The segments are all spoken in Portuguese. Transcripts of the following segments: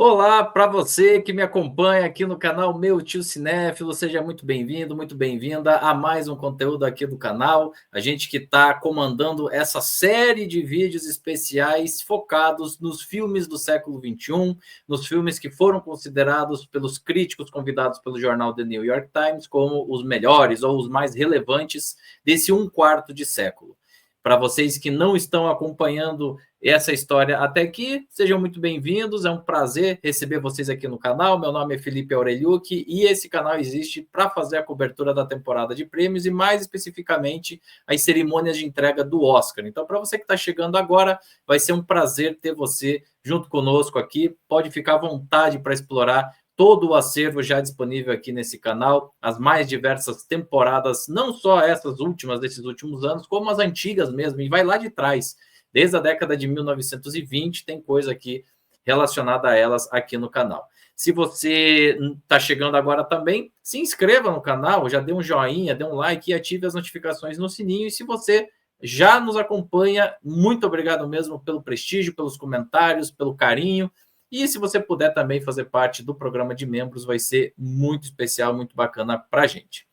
Olá, para você que me acompanha aqui no canal Meu Tio Cinéfilo, seja muito bem-vindo, muito bem-vinda a mais um conteúdo aqui do canal. A gente que está comandando essa série de vídeos especiais focados nos filmes do século XXI, nos filmes que foram considerados pelos críticos convidados pelo jornal The New York Times como os melhores ou os mais relevantes desse um quarto de século. Para vocês que não estão acompanhando essa história até aqui, sejam muito bem-vindos, é um prazer receber vocês aqui no canal. Meu nome é Felipe Aureliucci e esse canal existe para fazer a cobertura da temporada de prêmios e mais especificamente as cerimônias de entrega do Oscar. Então, para você que está chegando agora, vai ser um prazer ter você junto conosco aqui. Pode ficar à vontade para explorar todo o acervo já disponível aqui nesse canal, as mais diversas temporadas, não só essas últimas desses últimos anos, como as antigas mesmo, e vai lá de trás. Desde a década de 1920, tem coisa aqui relacionada a elas aqui no canal. Se você está chegando agora também, se inscreva no canal, já dê um joinha, dê um like e ative as notificações no sininho. E se você já nos acompanha, muito obrigado mesmo pelo prestígio, pelos comentários, pelo carinho. E se você puder também fazer parte do programa de membros, vai ser muito especial, muito bacana para a gente.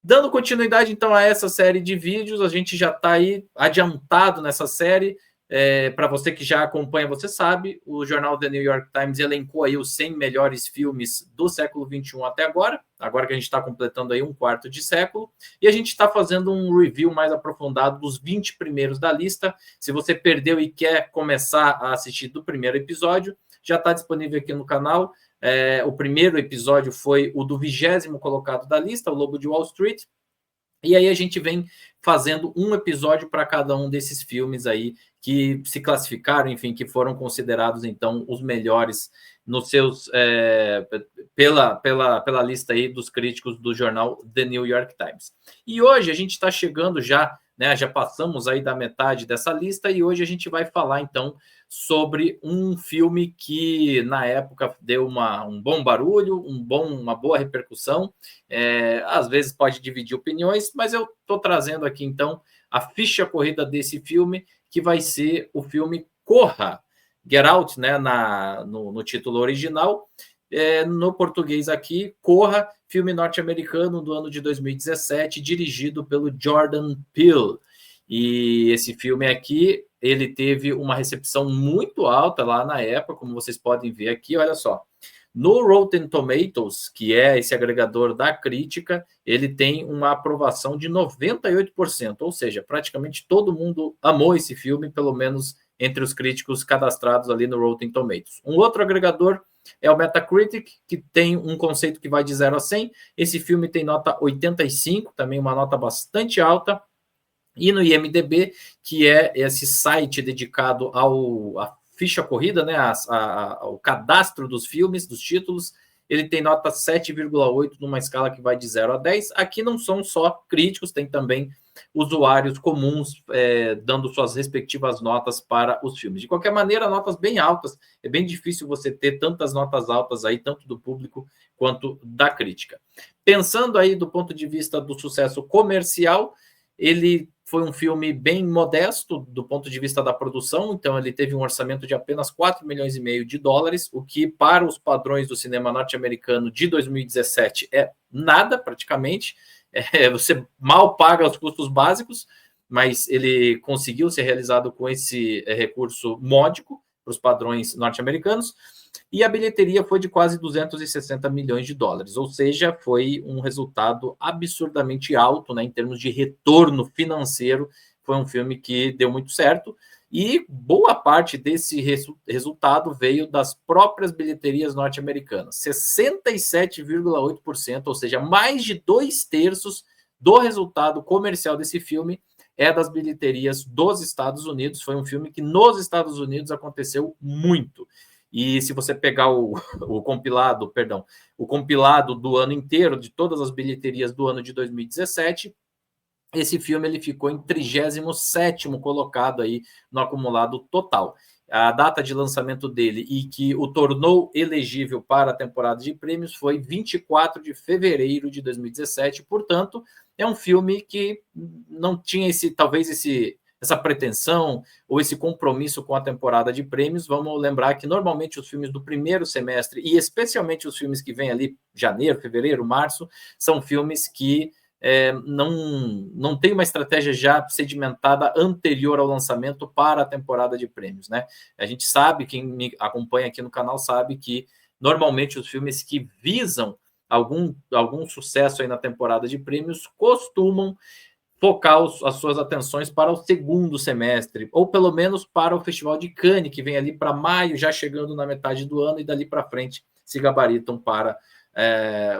Dando continuidade, então, a essa série de vídeos, a gente já está aí adiantado nessa série. Para você que já acompanha, você sabe, o jornal The New York Times elencou aí os 100 melhores filmes do século XXI até agora que a gente está completando aí um quarto de século, e a gente está fazendo um review mais aprofundado dos 20 primeiros da lista. Se você perdeu e quer começar a assistir do primeiro episódio, já está disponível aqui no canal. O primeiro episódio foi o do 20º colocado da lista, o Lobo de Wall Street, e aí a gente vem fazendo um episódio para cada um desses filmes aí que se classificaram, enfim, que foram considerados, então, os melhores nos seus pela lista aí dos críticos do jornal The New York Times. E hoje a gente está chegando já, né, já passamos aí da metade dessa lista, e hoje a gente vai falar, então, sobre um filme que, na época, deu um bom barulho, uma boa repercussão. Às vezes pode dividir opiniões, mas eu estou trazendo aqui, então, a ficha corrida desse filme, que vai ser o filme Corra, Get Out, né, no título original. No português aqui, Corra, filme norte-americano do ano de 2017, dirigido pelo Jordan Peele. E esse filme aqui, ele teve uma recepção muito alta lá na época, como vocês podem ver aqui, olha só. No Rotten Tomatoes, que é esse agregador da crítica, ele tem uma aprovação de 98%, ou seja, praticamente todo mundo amou esse filme, pelo menos entre os críticos cadastrados ali no Rotten Tomatoes. Um outro agregador é o Metacritic, que tem um conceito que vai de 0 a 100. Esse filme tem nota 85, também uma nota bastante alta. E no IMDb, que é esse site dedicado à ficha corrida, né, ao cadastro dos filmes, dos títulos, ele tem nota 7,8 numa escala que vai de 0 a 10. Aqui não são só críticos, tem também usuários comuns dando suas respectivas notas para os filmes. De qualquer maneira, notas bem altas. É bem difícil você ter tantas notas altas aí, tanto do público quanto da crítica. Pensando aí do ponto de vista do sucesso comercial, ele foi um filme bem modesto do ponto de vista da produção, então ele teve um orçamento de apenas 4,5 milhões de dólares, o que para os padrões do cinema norte-americano de 2017 é nada praticamente. Você mal paga os custos básicos, mas ele conseguiu ser realizado com esse recurso módico para os padrões norte-americanos. E a bilheteria foi de quase 260 milhões de dólares, ou seja, foi um resultado absurdamente alto, né, em termos de retorno financeiro. Foi um filme que deu muito certo, e boa parte desse resultado veio das próprias bilheterias norte-americanas, 67,8%, ou seja, mais de 2/3 do resultado comercial desse filme é das bilheterias dos Estados Unidos. Foi um filme que nos Estados Unidos aconteceu muito. E se você pegar o compilado do ano inteiro, de todas as bilheterias do ano de 2017, esse filme ele ficou em 37º colocado aí no acumulado total. A data de lançamento dele e que o tornou elegível para a temporada de prêmios foi 24 de fevereiro de 2017, portanto, é um filme que não tinha talvez esse essa pretensão ou esse compromisso com a temporada de prêmios. Vamos lembrar que normalmente os filmes do primeiro semestre, e especialmente os filmes que vêm ali janeiro, fevereiro, março, são filmes que não tem uma estratégia já sedimentada anterior ao lançamento para a temporada de prêmios, né? A gente sabe, quem me acompanha aqui no canal sabe que normalmente os filmes que visam algum sucesso aí na temporada de prêmios costumam focar as suas atenções para o segundo semestre, ou pelo menos para o Festival de Cannes, que vem ali para maio, já chegando na metade do ano, e dali para frente se gabaritam para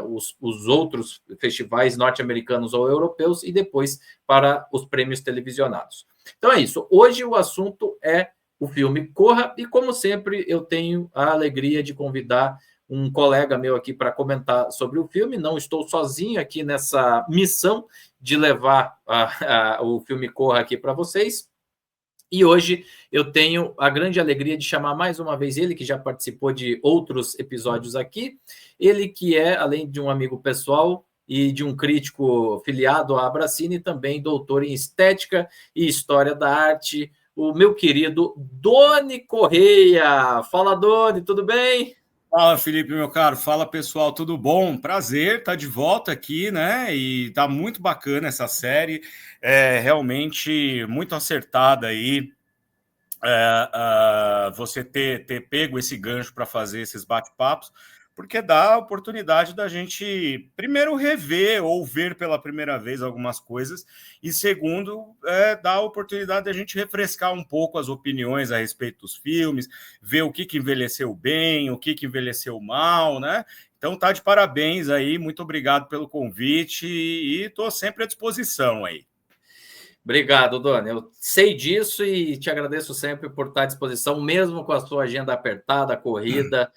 os outros festivais norte-americanos ou europeus, e depois para os prêmios televisionados. Então é isso. Hoje o assunto é o filme Corra, e como sempre eu tenho a alegria de convidar um colega meu aqui para comentar sobre o filme. Não estou sozinho aqui nessa missão de levar o filme Corra aqui para vocês. E hoje eu tenho a grande alegria de chamar mais uma vez ele, que já participou de outros episódios aqui. Ele que é, além de um amigo pessoal e de um crítico filiado à Abracine, também doutor em Estética e História da Arte, o meu querido Doni Correia. Fala, Doni, tudo bem? Fala, Felipe, meu caro. Fala, pessoal, tudo bom? Prazer estar de volta aqui, né? E tá muito bacana essa série, realmente muito acertada aí. Você ter pego esse gancho para fazer esses bate-papos, porque dá a oportunidade da gente, primeiro, rever ou ver pela primeira vez algumas coisas, e segundo, dá a oportunidade da gente refrescar um pouco as opiniões a respeito dos filmes, ver o que envelheceu bem, o que envelheceu mal, né? Então tá de parabéns aí, muito obrigado pelo convite e estou sempre à disposição aí. Obrigado, Doni. Eu sei disso e te agradeço sempre por estar à disposição, mesmo com a sua agenda apertada, corrida,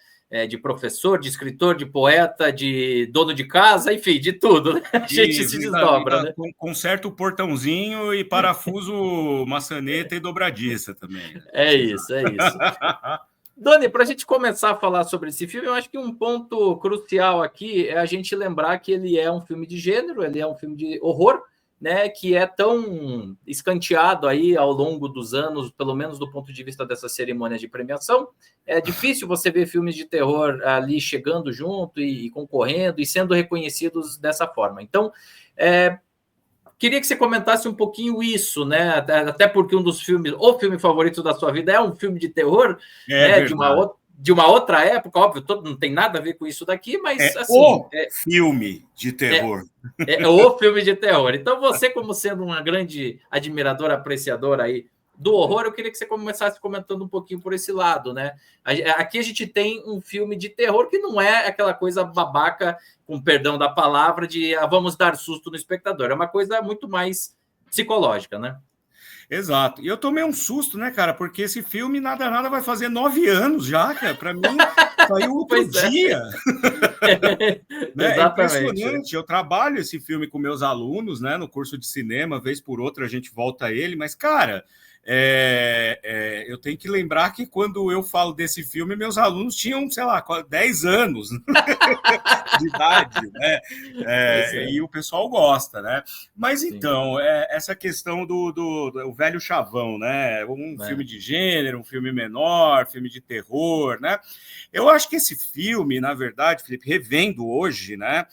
de professor, de escritor, de poeta, de dono de casa, enfim, de tudo, né? A gente se desdobra, né? Conserta o portãozinho e parafuso, maçaneta e dobradiça também. É isso. Doni, para a gente começar a falar sobre esse filme, eu acho que um ponto crucial aqui é a gente lembrar que ele é um filme de gênero, ele é um filme de horror, né, que é tão escanteado aí ao longo dos anos, pelo menos do ponto de vista dessas cerimônias de premiação. É difícil você ver filmes de terror ali chegando junto e concorrendo e sendo reconhecidos dessa forma. Então, queria que você comentasse um pouquinho isso, né? Até porque um dos filmes, o filme favorito da sua vida é um filme de terror, né? De uma outra época, óbvio, não tem nada a ver com isso daqui, mas assim. Filme de terror. É o filme de terror. Então, você, como sendo uma grande admiradora, apreciadora aí do horror, eu queria que você começasse comentando um pouquinho por esse lado, né? Aqui a gente tem um filme de terror que não é aquela coisa babaca, com perdão da palavra, de vamos dar susto no espectador. É uma coisa muito mais psicológica, né? Exato. E eu tomei um susto, né, cara? Porque esse filme, nada, vai fazer 9 anos já, cara. Para mim, saiu outro dia. Né? É impressionante. Eu trabalho esse filme com meus alunos, né, no curso de cinema. Vez por outra a gente volta a ele. Mas, cara, eu tenho que lembrar que quando eu falo desse filme, meus alunos tinham, sei lá, 10 anos de idade, né? E o pessoal gosta, né? Mas então, essa questão do velho chavão, né? Um filme de gênero, um filme menor, filme de terror, né? Eu acho que esse filme, na verdade, Felipe, revendo hoje, né?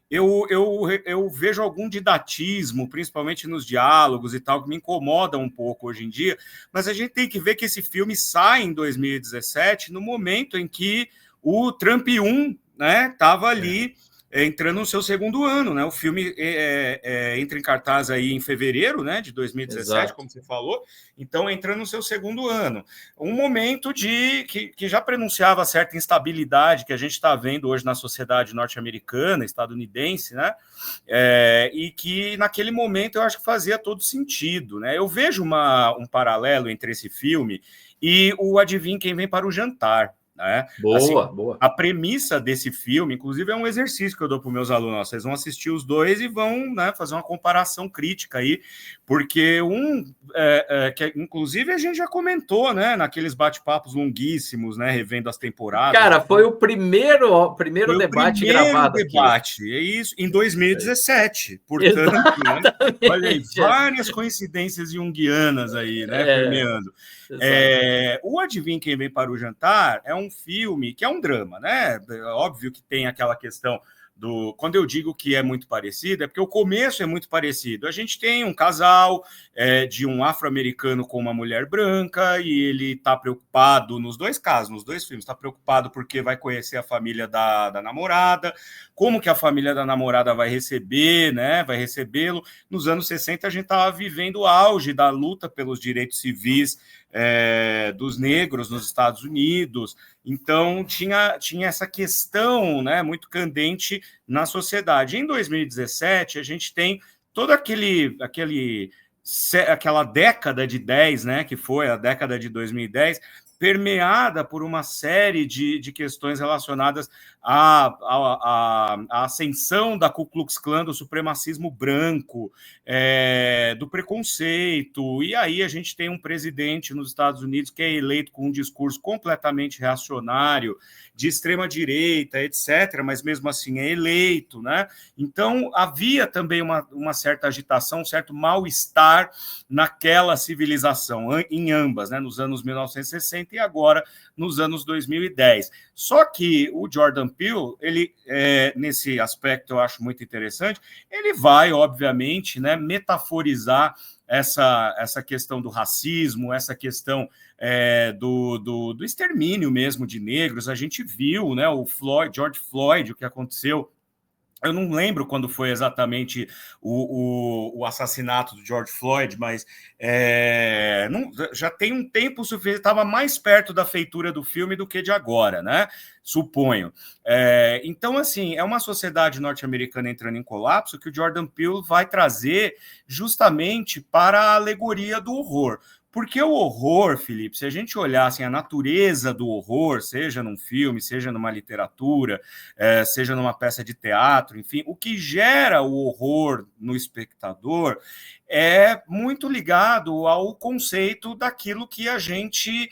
Eu vejo algum didatismo, principalmente nos diálogos e tal, que me incomoda um pouco hoje em dia, mas a gente tem que ver que esse filme sai em 2017, no momento em que o Trump 1, né, estava ali entrando no seu segundo ano, né? O filme entra em cartaz aí em fevereiro, né, de 2017, Exato. Como você falou, então entrando no seu segundo ano. Um momento que já prenunciava certa instabilidade que a gente está vendo hoje na sociedade norte-americana, estadunidense, né? E que naquele momento eu acho que fazia todo sentido, né? Eu vejo um paralelo entre esse filme e o Adivinha Quem Vem para o Jantar. né? Boa. A premissa desse filme, inclusive, é um exercício que eu dou para os meus alunos. Vocês vão assistir os dois e vão, né, fazer uma comparação crítica aí, porque que inclusive a gente já comentou, né, naqueles bate-papos longuíssimos, né, revendo as temporadas. Cara, foi o primeiro debate gravado debate, aqui. É isso, em 2017. Portanto, né, olha aí, várias coincidências junguianas aí, né, permeando. O Adivinha Quem Vem para o Jantar é um filme que é um drama, né? Óbvio que tem aquela questão quando eu digo que é muito parecido, é porque o começo é muito parecido. A gente tem um casal de um afro-americano com uma mulher branca e ele está preocupado, nos dois casos, nos dois filmes, está preocupado porque vai conhecer a família da namorada, como que a família da namorada vai receber, né? Vai recebê-lo. Nos anos 60, a gente estava vivendo o auge da luta pelos direitos civis dos negros nos Estados Unidos. Então, tinha essa questão, né, muito candente na sociedade. Em 2017, a gente tem toda aquela década de 10, né, que foi a década de 2010, permeada por uma série de questões relacionadas à ascensão da Ku Klux Klan, do supremacismo branco, do preconceito. E aí a gente tem um presidente nos Estados Unidos que é eleito com um discurso completamente reacionário, de extrema-direita, etc., mas mesmo assim é eleito, né? Então havia também uma certa agitação, um certo mal-estar naquela civilização, em ambas, né? Nos anos 1960 e agora nos anos 2010. Só que o Jordan Peele, ele, nesse aspecto eu acho muito interessante, ele vai, obviamente, né, metaforizar essa questão do racismo, essa questão do extermínio mesmo de negros. A gente viu, né, George Floyd, o que aconteceu. Eu não lembro quando foi exatamente o assassinato do George Floyd, mas já tem um tempo suficiente, estava mais perto da feitura do filme do que de agora, né? Suponho. Então, assim, é uma sociedade norte-americana entrando em colapso que o Jordan Peele vai trazer justamente para a alegoria do horror. Porque o horror, Felipe, se a gente olhar assim, a natureza do horror, seja num filme, seja numa literatura, seja numa peça de teatro, enfim, o que gera o horror no espectador é muito ligado ao conceito daquilo que a gente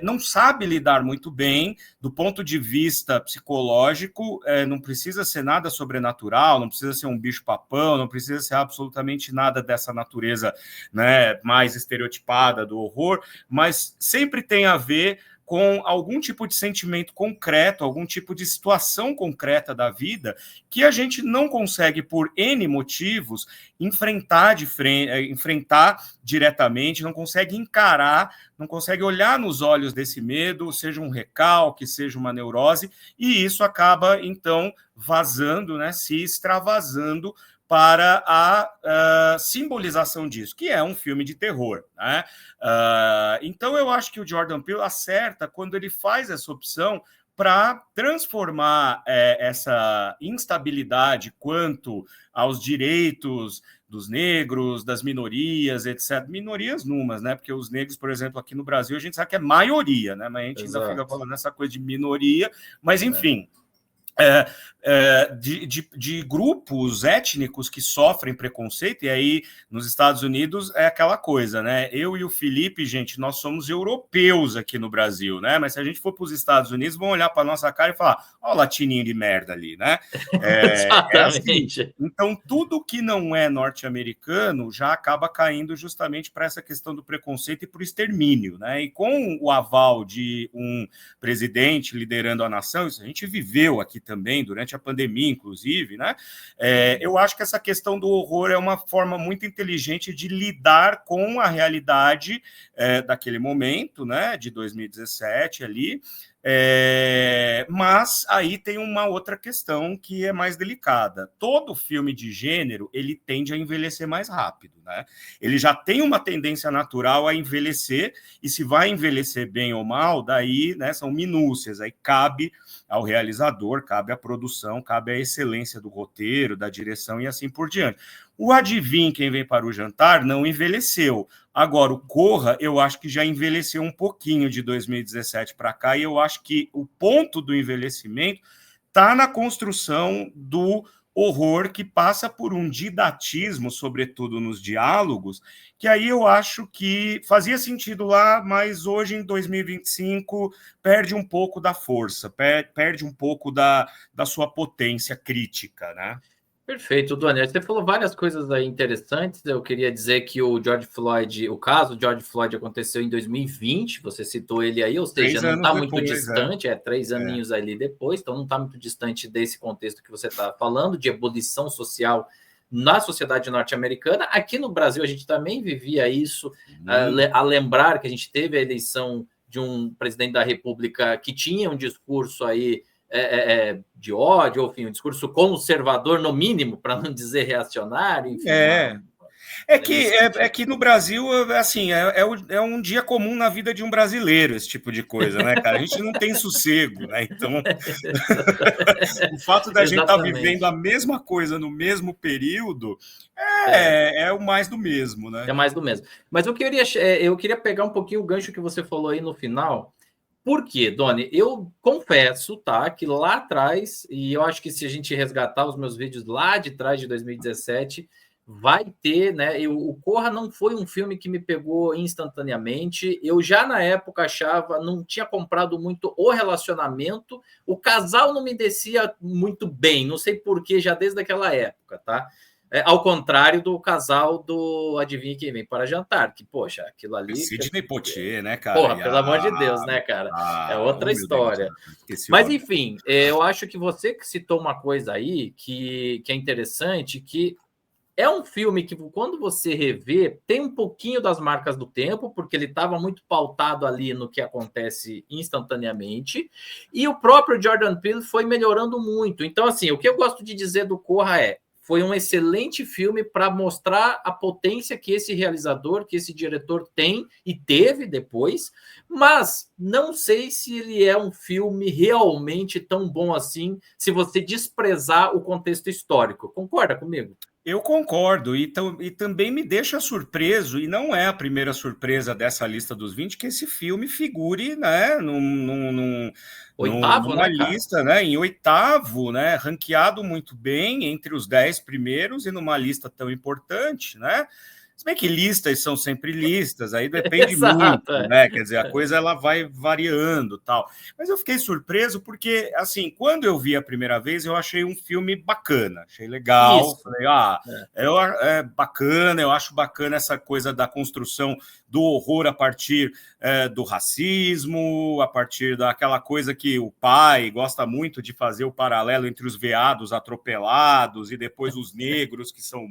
não sabe lidar muito bem do ponto de vista psicológico. Não precisa ser nada sobrenatural, não precisa ser um bicho-papão, não precisa ser absolutamente nada dessa natureza, né, mais estereotipada do horror, mas sempre tem a ver com algum tipo de sentimento concreto, algum tipo de situação concreta da vida que a gente não consegue, por N motivos, enfrentar diretamente, não consegue encarar, não consegue olhar nos olhos desse medo, seja um recalque, seja uma neurose, e isso acaba, então, vazando, né, se extravasando para a simbolização disso, que é um filme de terror, né? Então, eu acho que o Jordan Peele acerta quando ele faz essa opção para transformar essa instabilidade quanto aos direitos dos negros, das minorias, etc. Minorias numas, né? Porque os negros, por exemplo, aqui no Brasil, a gente sabe que é maioria, né? Mas a gente ainda fica falando essa coisa de minoria, mas enfim... de grupos étnicos que sofrem preconceito, e aí nos Estados Unidos é aquela coisa, né? Eu e o Felipe, gente, nós somos europeus aqui no Brasil, né? Mas se a gente for para os Estados Unidos, vão olhar para a nossa cara e falar, ó, o latininho de merda ali, né? Exatamente. Assim. Então, tudo que não é norte-americano já acaba caindo justamente para essa questão do preconceito e para o extermínio, né? E com o aval de um presidente liderando a nação, isso a gente viveu aqui também, durante a pandemia, inclusive, né? Eu acho que essa questão do horror é uma forma muito inteligente de lidar com a realidade daquele momento, né? De 2017 ali. Mas aí tem uma outra questão que é mais delicada. Todo filme de gênero, ele tende a envelhecer mais rápido, né? Ele já tem uma tendência natural a envelhecer, e se vai envelhecer bem ou mal, daí, né, são minúcias, aí cabe ao realizador, cabe à produção, cabe à excelência do roteiro, da direção e assim por diante. O Adivinhe Quem Vem para o Jantar não envelheceu. Agora, o Corra, eu acho que já envelheceu um pouquinho de 2017 para cá, e eu acho que o ponto do envelhecimento está na construção do horror, que passa por um didatismo, sobretudo nos diálogos, que aí eu acho que fazia sentido lá, mas hoje, em 2025, perde um pouco da força, perde um pouco da sua potência crítica, né? Perfeito, Daniel. Você falou várias coisas aí interessantes. Eu queria dizer que o George Floyd, o caso George Floyd aconteceu em 2020, você citou ele aí, ou seja, 3 não anos está muito depois, distante, 3 aninhos ali depois, então não está muito distante desse contexto que você está falando, de ebulição social na sociedade norte-americana. Aqui no Brasil a gente também vivia isso, a lembrar que a gente teve a eleição de um presidente da República que tinha um discurso aí de ódio, ou enfim, um discurso conservador, no mínimo, para não dizer reacionário, enfim. Que no Brasil, assim, é um dia comum na vida de um brasileiro, esse tipo de coisa, né, cara? A gente não tem sossego, né? Então, o fato da gente estar vivendo a mesma coisa no mesmo período é o mais do mesmo, né? É mais do mesmo. Mas eu queria pegar um pouquinho o gancho que você falou aí no final. Por quê, Doni? Eu confesso, tá, que lá atrás, e eu acho que se a gente resgatar os meus vídeos lá de trás de 2017, vai ter, né? O Corra não foi um filme que me pegou instantaneamente. Eu já na época achava, não tinha comprado muito o relacionamento, o casal não me descia muito bem, não sei porquê, já desde aquela época, tá? Ao contrário do casal do Adivinha Quem Vem para Jantar, que, poxa, aquilo ali... Sidney Poitier, né, cara? Porra, pelo amor de Deus, né, cara? É outra história. Mas, enfim, eu acho que você que citou uma coisa aí que é interessante, que é um filme que, quando você revê, tem um pouquinho das marcas do tempo, porque ele estava muito pautado ali no que acontece instantaneamente, e o próprio Jordan Peele foi melhorando muito. Então, assim, o que eu gosto de dizer do Corra foi um excelente filme para mostrar a potência que esse realizador, que esse diretor tem e teve depois, mas não sei se ele é um filme realmente tão bom assim, se você desprezar o contexto histórico. Concorda comigo? Eu concordo, e também me deixa surpreso, e não é a primeira surpresa dessa lista dos 20, que esse filme figure, né, oitavo, numa né, cara? lista, né, em oitavo, né, ranqueado muito bem entre os 10 primeiros e numa lista tão importante, né? Se bem que listas são sempre listas, aí depende muito, né? Quer dizer, a coisa ela vai variando, tal. Mas eu fiquei surpreso porque, assim, quando eu vi a primeira vez, eu achei um filme bacana, achei legal. Isso. Falei, é bacana, eu acho bacana essa coisa da construção do horror a partir do racismo, a partir daquela coisa que o pai gosta muito de fazer o paralelo entre os veados atropelados e depois os negros que são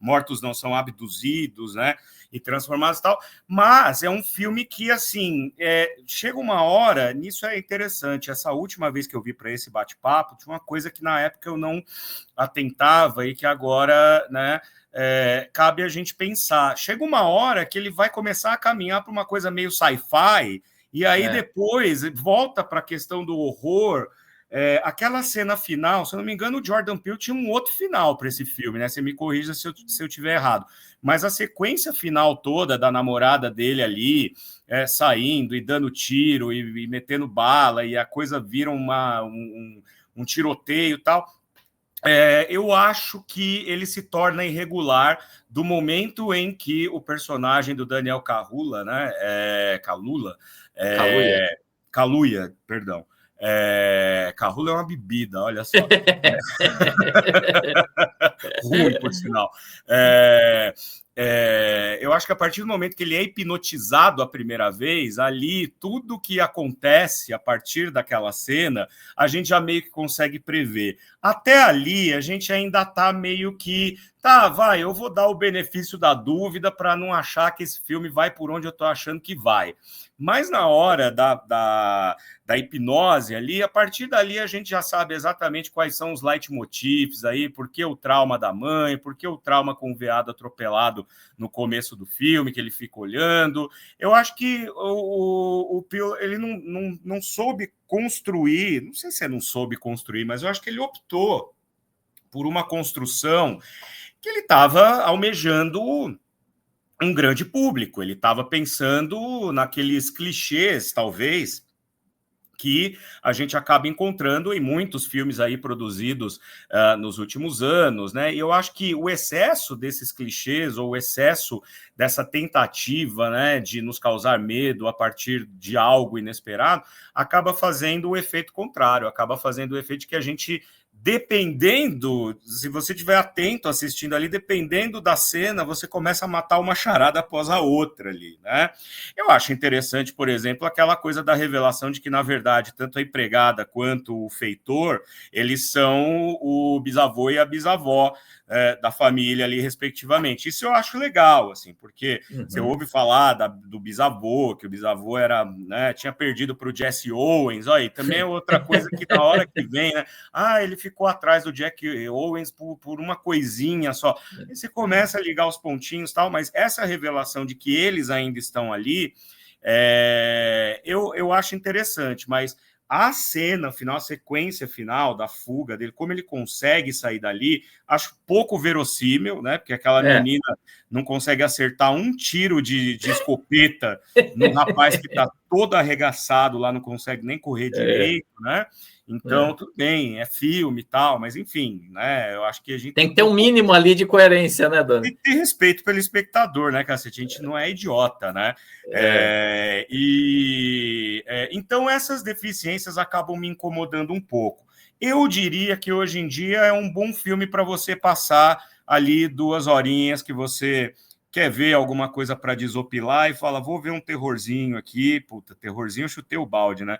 mortos não são abduzidos, né, e transformados e tal, mas é um filme que, assim, chega uma hora, nisso é interessante, essa última vez que eu vi para esse bate-papo, tinha uma coisa que na época eu não atentava e que agora, né, cabe a gente pensar. Chega uma hora que ele vai começar a caminhar para uma coisa meio sci-fi, e aí depois volta para a questão do horror. Aquela cena final, se eu não me engano, o Jordan Peele tinha um outro final para esse filme, né? Você me corrija se eu tiver errado. Mas a sequência final toda da namorada dele ali, saindo e dando tiro e metendo bala, e a coisa vira um tiroteio e tal. Eu acho que ele se torna irregular do momento em que o personagem do Daniel Kaluuya, né? Kaluuya, perdão. Kaluuya é uma bebida, olha só. Ruim, por sinal. Eu acho que a partir do momento que ele é hipnotizado a primeira vez, ali, tudo que acontece a partir daquela cena, a gente já meio que consegue prever. Até ali, a gente ainda está meio que... eu vou dar o benefício da dúvida para não achar que esse filme vai por onde eu estou achando que vai. Mas na hora da hipnose ali, a partir dali a gente já sabe exatamente quais são os leitmotivs aí, por que o trauma da mãe, por que o trauma com o veado atropelado no começo do filme, que ele fica olhando. Eu acho que o Peele, ele não soube construir, não sei se não soube construir, mas eu acho que ele optou por uma construção que ele estava almejando um grande público, ele estava pensando naqueles clichês, talvez, que a gente acaba encontrando em muitos filmes aí produzidos nos últimos anos, né? E eu acho que o excesso desses clichês ou o excesso dessa tentativa, né, de nos causar medo a partir de algo inesperado, acaba fazendo o efeito contrário, acaba fazendo o efeito de que a gente, dependendo, se você estiver atento assistindo ali, dependendo da cena, você começa a matar uma charada após a outra ali, né? Eu acho interessante, por exemplo, aquela coisa da revelação de que, na verdade, tanto a empregada quanto o feitor, eles são o bisavô e a bisavó da família ali, respectivamente. Isso eu acho legal, assim, porque você ouve falar do bisavô, que o bisavô era, né, tinha perdido para o Jesse Owens, ó, e também é outra coisa que na hora que vem, né, ele ficou atrás do Jack Owens por uma coisinha só. E você começa a ligar os pontinhos e tal, mas essa revelação de que eles ainda estão ali, eu acho interessante, mas a cena final, a sequência final da fuga dele, como ele consegue sair dali, acho pouco verossímil, né? Porque aquela menina não consegue acertar um tiro de escopeta no rapaz que está todo arregaçado lá, não consegue nem correr direito, né? Então, tudo bem, é filme e tal, mas enfim, né? Eu acho que a gente tem que ter um mínimo ali de coerência, né, Dani? Tem que ter respeito pelo espectador, né, cacete? A gente não é idiota, né? Então, essas deficiências acabam me incomodando um pouco. Eu diria que hoje em dia é um bom filme para você passar ali 2 horinhas que você quer ver alguma coisa para desopilar e fala, vou ver um terrorzinho aqui, puta, terrorzinho, eu chutei o balde, né?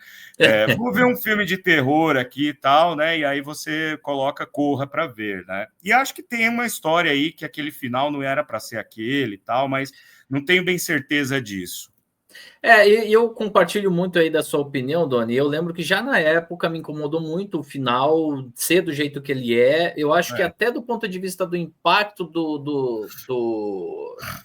Vou ver um filme de terror aqui e tal, né? E aí você coloca Corra para ver, né? E acho que tem uma história aí que aquele final não era para ser aquele e tal, mas não tenho bem certeza disso. Eu compartilho muito aí da sua opinião, Doni. Eu lembro que já na época me incomodou muito o final ser do jeito que ele é. Eu acho que até do ponto de vista do impacto do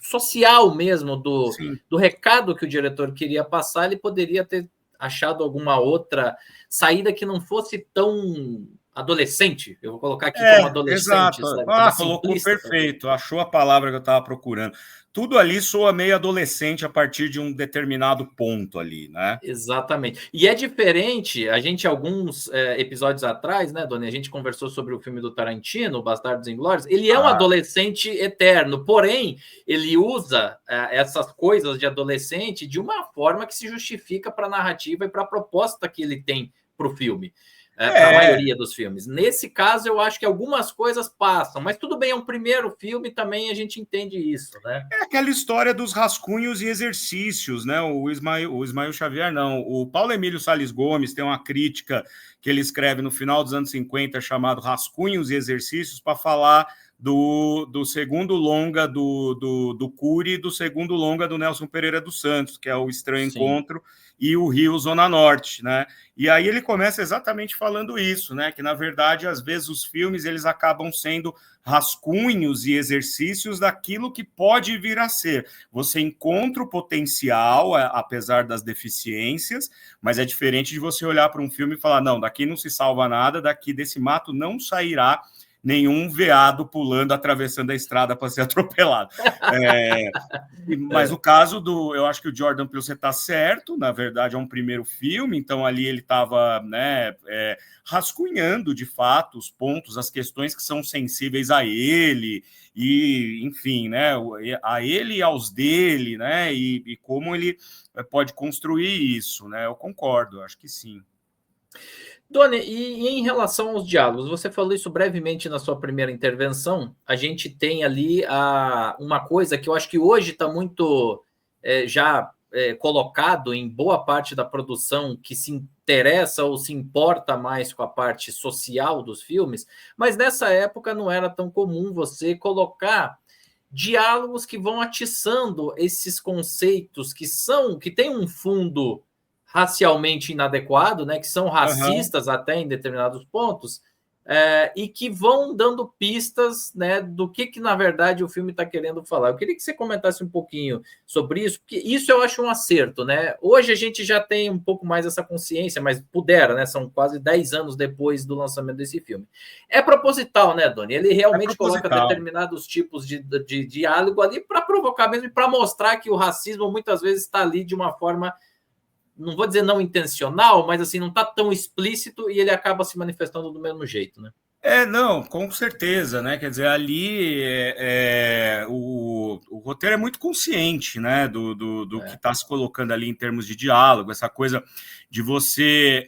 social mesmo, do recado que o diretor queria passar, ele poderia ter achado alguma outra saída que não fosse tão adolescente. Eu vou colocar aqui como adolescente. Exato. Sabe? Colocou perfeito. Achou a palavra que eu estava procurando. Tudo ali soa meio adolescente a partir de um determinado ponto ali, né? Exatamente. E é diferente, a gente, alguns episódios atrás, né, Doni, a gente conversou sobre o filme do Tarantino, Bastardos Inglórios. Ele é um adolescente eterno, porém, ele usa essas coisas de adolescente de uma forma que se justifica para a narrativa e para a proposta que ele tem para o filme. Para a maioria dos filmes. Nesse caso, eu acho que algumas coisas passam, mas tudo bem, é um primeiro filme, também a gente entende isso, né? É aquela história dos rascunhos e exercícios, né? O Ismael Xavier, não. O Paulo Emílio Salles Gomes tem uma crítica que ele escreve no final dos anos 50, chamado Rascunhos e Exercícios, para falar do segundo longa do Cury e do segundo longa do Nelson Pereira dos Santos, que é o Estranho Encontro e o Rio Zona Norte, né? E aí ele começa exatamente falando isso, né? Que, na verdade, às vezes os filmes eles acabam sendo rascunhos e exercícios daquilo que pode vir a ser. Você encontra o potencial, apesar das deficiências, mas é diferente de você olhar para um filme e falar, não, daqui não se salva nada, daqui desse mato não sairá nenhum veado pulando, atravessando a estrada para ser atropelado. Mas o caso eu acho que o Jordan Peele, você está certo, na verdade é um primeiro filme, então ali ele estava, né, rascunhando de fato os pontos, as questões que são sensíveis a ele, e enfim, né, a ele e aos dele, né, e como ele pode construir isso, né, eu concordo, acho que sim. Doni, e em relação aos diálogos, você falou isso brevemente na sua primeira intervenção. A gente tem ali uma coisa que eu acho que hoje está muito colocado em boa parte da produção que se interessa ou se importa mais com a parte social dos filmes, mas nessa época não era tão comum você colocar diálogos que vão atiçando esses conceitos que têm um fundo racialmente inadequado, né, que são racistas até em determinados pontos, e que vão dando pistas, né, do que na verdade o filme está querendo falar. Eu queria que você comentasse um pouquinho sobre isso, porque isso eu acho um acerto, né? Hoje a gente já tem um pouco mais essa consciência, mas pudera, né? São quase 10 anos depois do lançamento desse filme. É proposital, né, Doni? Ele realmente coloca determinados tipos de diálogo ali para provocar mesmo e para mostrar que o racismo muitas vezes está ali de uma forma, não vou dizer não intencional, mas assim, não está tão explícito e ele acaba se manifestando do mesmo jeito, né? Não, com certeza, né? Quer dizer, ali o roteiro é muito consciente, né? Do que está se colocando ali em termos de diálogo, essa coisa de você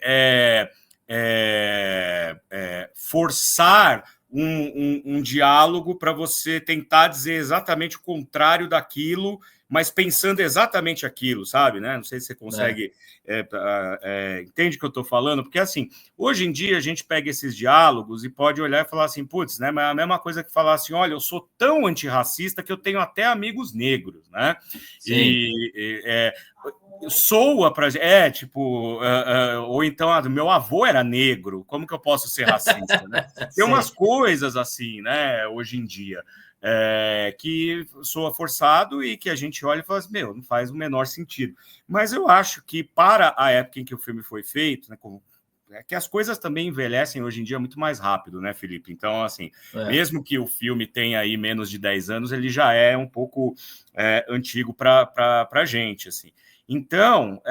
forçar um diálogo para você tentar dizer exatamente o contrário daquilo, mas pensando exatamente aquilo, sabe? Né? Não sei se você consegue... entende o que eu estou falando? Porque, assim, hoje em dia a gente pega esses diálogos e pode olhar e falar assim, putz, né? Mas é a mesma coisa que falar assim, olha, eu sou tão antirracista que eu tenho até amigos negros, né? Sim. Soa para ou então meu avô era negro, como que eu posso ser racista, né? Tem umas coisas assim, né, hoje em dia, que soa forçado e que a gente olha e fala assim, não faz o menor sentido. Mas eu acho que para a época em que o filme foi feito, né, que as coisas também envelhecem hoje em dia muito mais rápido, né, Felipe? Então, assim, mesmo que o filme tenha aí menos de 10 anos, ele já é um pouco antigo para a gente, assim. Então,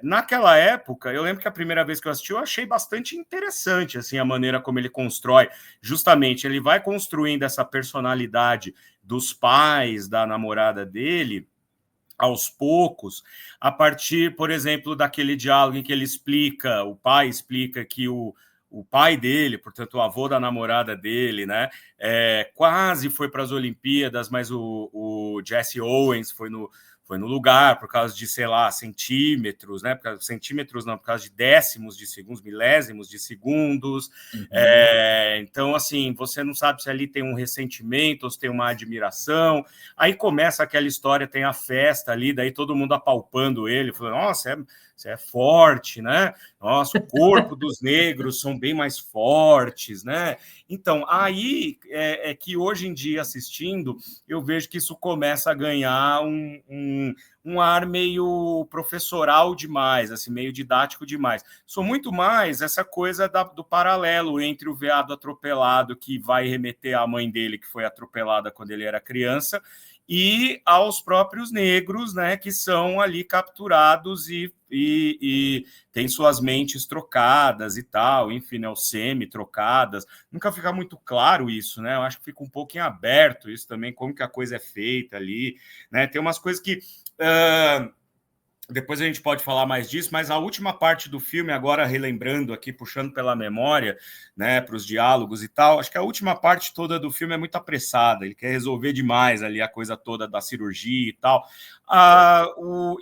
naquela época, eu lembro que a primeira vez que eu assisti, eu achei bastante interessante assim, a maneira como ele constrói. Justamente, ele vai construindo essa personalidade dos pais da namorada dele aos poucos, a partir, por exemplo, daquele diálogo em que ele explica, o pai explica que o pai dele, portanto, o avô da namorada dele, né, quase foi para as Olimpíadas, mas o Jesse Owens foi no lugar por causa de, sei lá, centímetros, né? Centímetros não, por causa de décimos de segundos, milésimos de segundos. Uhum. Então, assim, você não sabe se ali tem um ressentimento ou se tem uma admiração. Aí começa aquela história, tem a festa ali, daí todo mundo apalpando ele, falando, nossa, você é forte, né? Nossa, o corpo dos negros são bem mais fortes, né? Então, aí é que hoje em dia, assistindo, eu vejo que isso começa a ganhar um ar meio professoral demais, assim, meio didático demais. Sou muito mais essa coisa do paralelo entre o veado atropelado que vai remeter à mãe dele, que foi atropelada quando ele era criança, e aos próprios negros, né, que são ali capturados e têm suas mentes trocadas e tal, enfim, né, semi-trocadas. Nunca fica muito claro isso, né? Eu acho que fica um pouco em aberto isso também, como que a coisa é feita ali, né? Tem umas coisas que... depois a gente pode falar mais disso, mas a última parte do filme, agora relembrando aqui, puxando pela memória, né, para os diálogos e tal, acho que a última parte toda do filme é muito apressada, ele quer resolver demais ali a coisa toda da cirurgia e tal.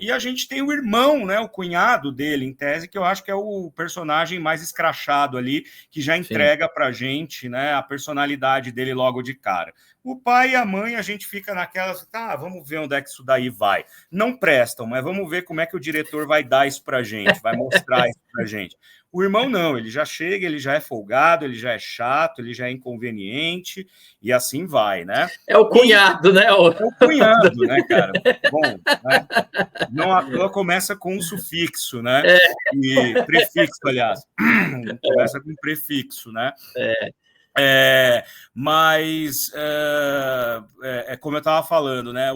E a gente tem o irmão, né, o cunhado dele, em tese, que eu acho que é o personagem mais escrachado ali, que já entrega para a gente, né, a personalidade dele logo de cara. O pai e a mãe, a gente fica naquela, tá, vamos ver onde é que isso daí vai. Não prestam, mas vamos ver como é que o diretor vai dar isso pra gente, vai mostrar isso pra gente. O irmão não, ele já chega, ele já é folgado, ele já é chato, ele já é inconveniente, e assim vai, né? É o cunhado, né? É o cunhado, né, cara? Bom, né? Não à toa começa com um sufixo, né? E prefixo, aliás. Começa com prefixo, né? Mas como eu estava falando, né?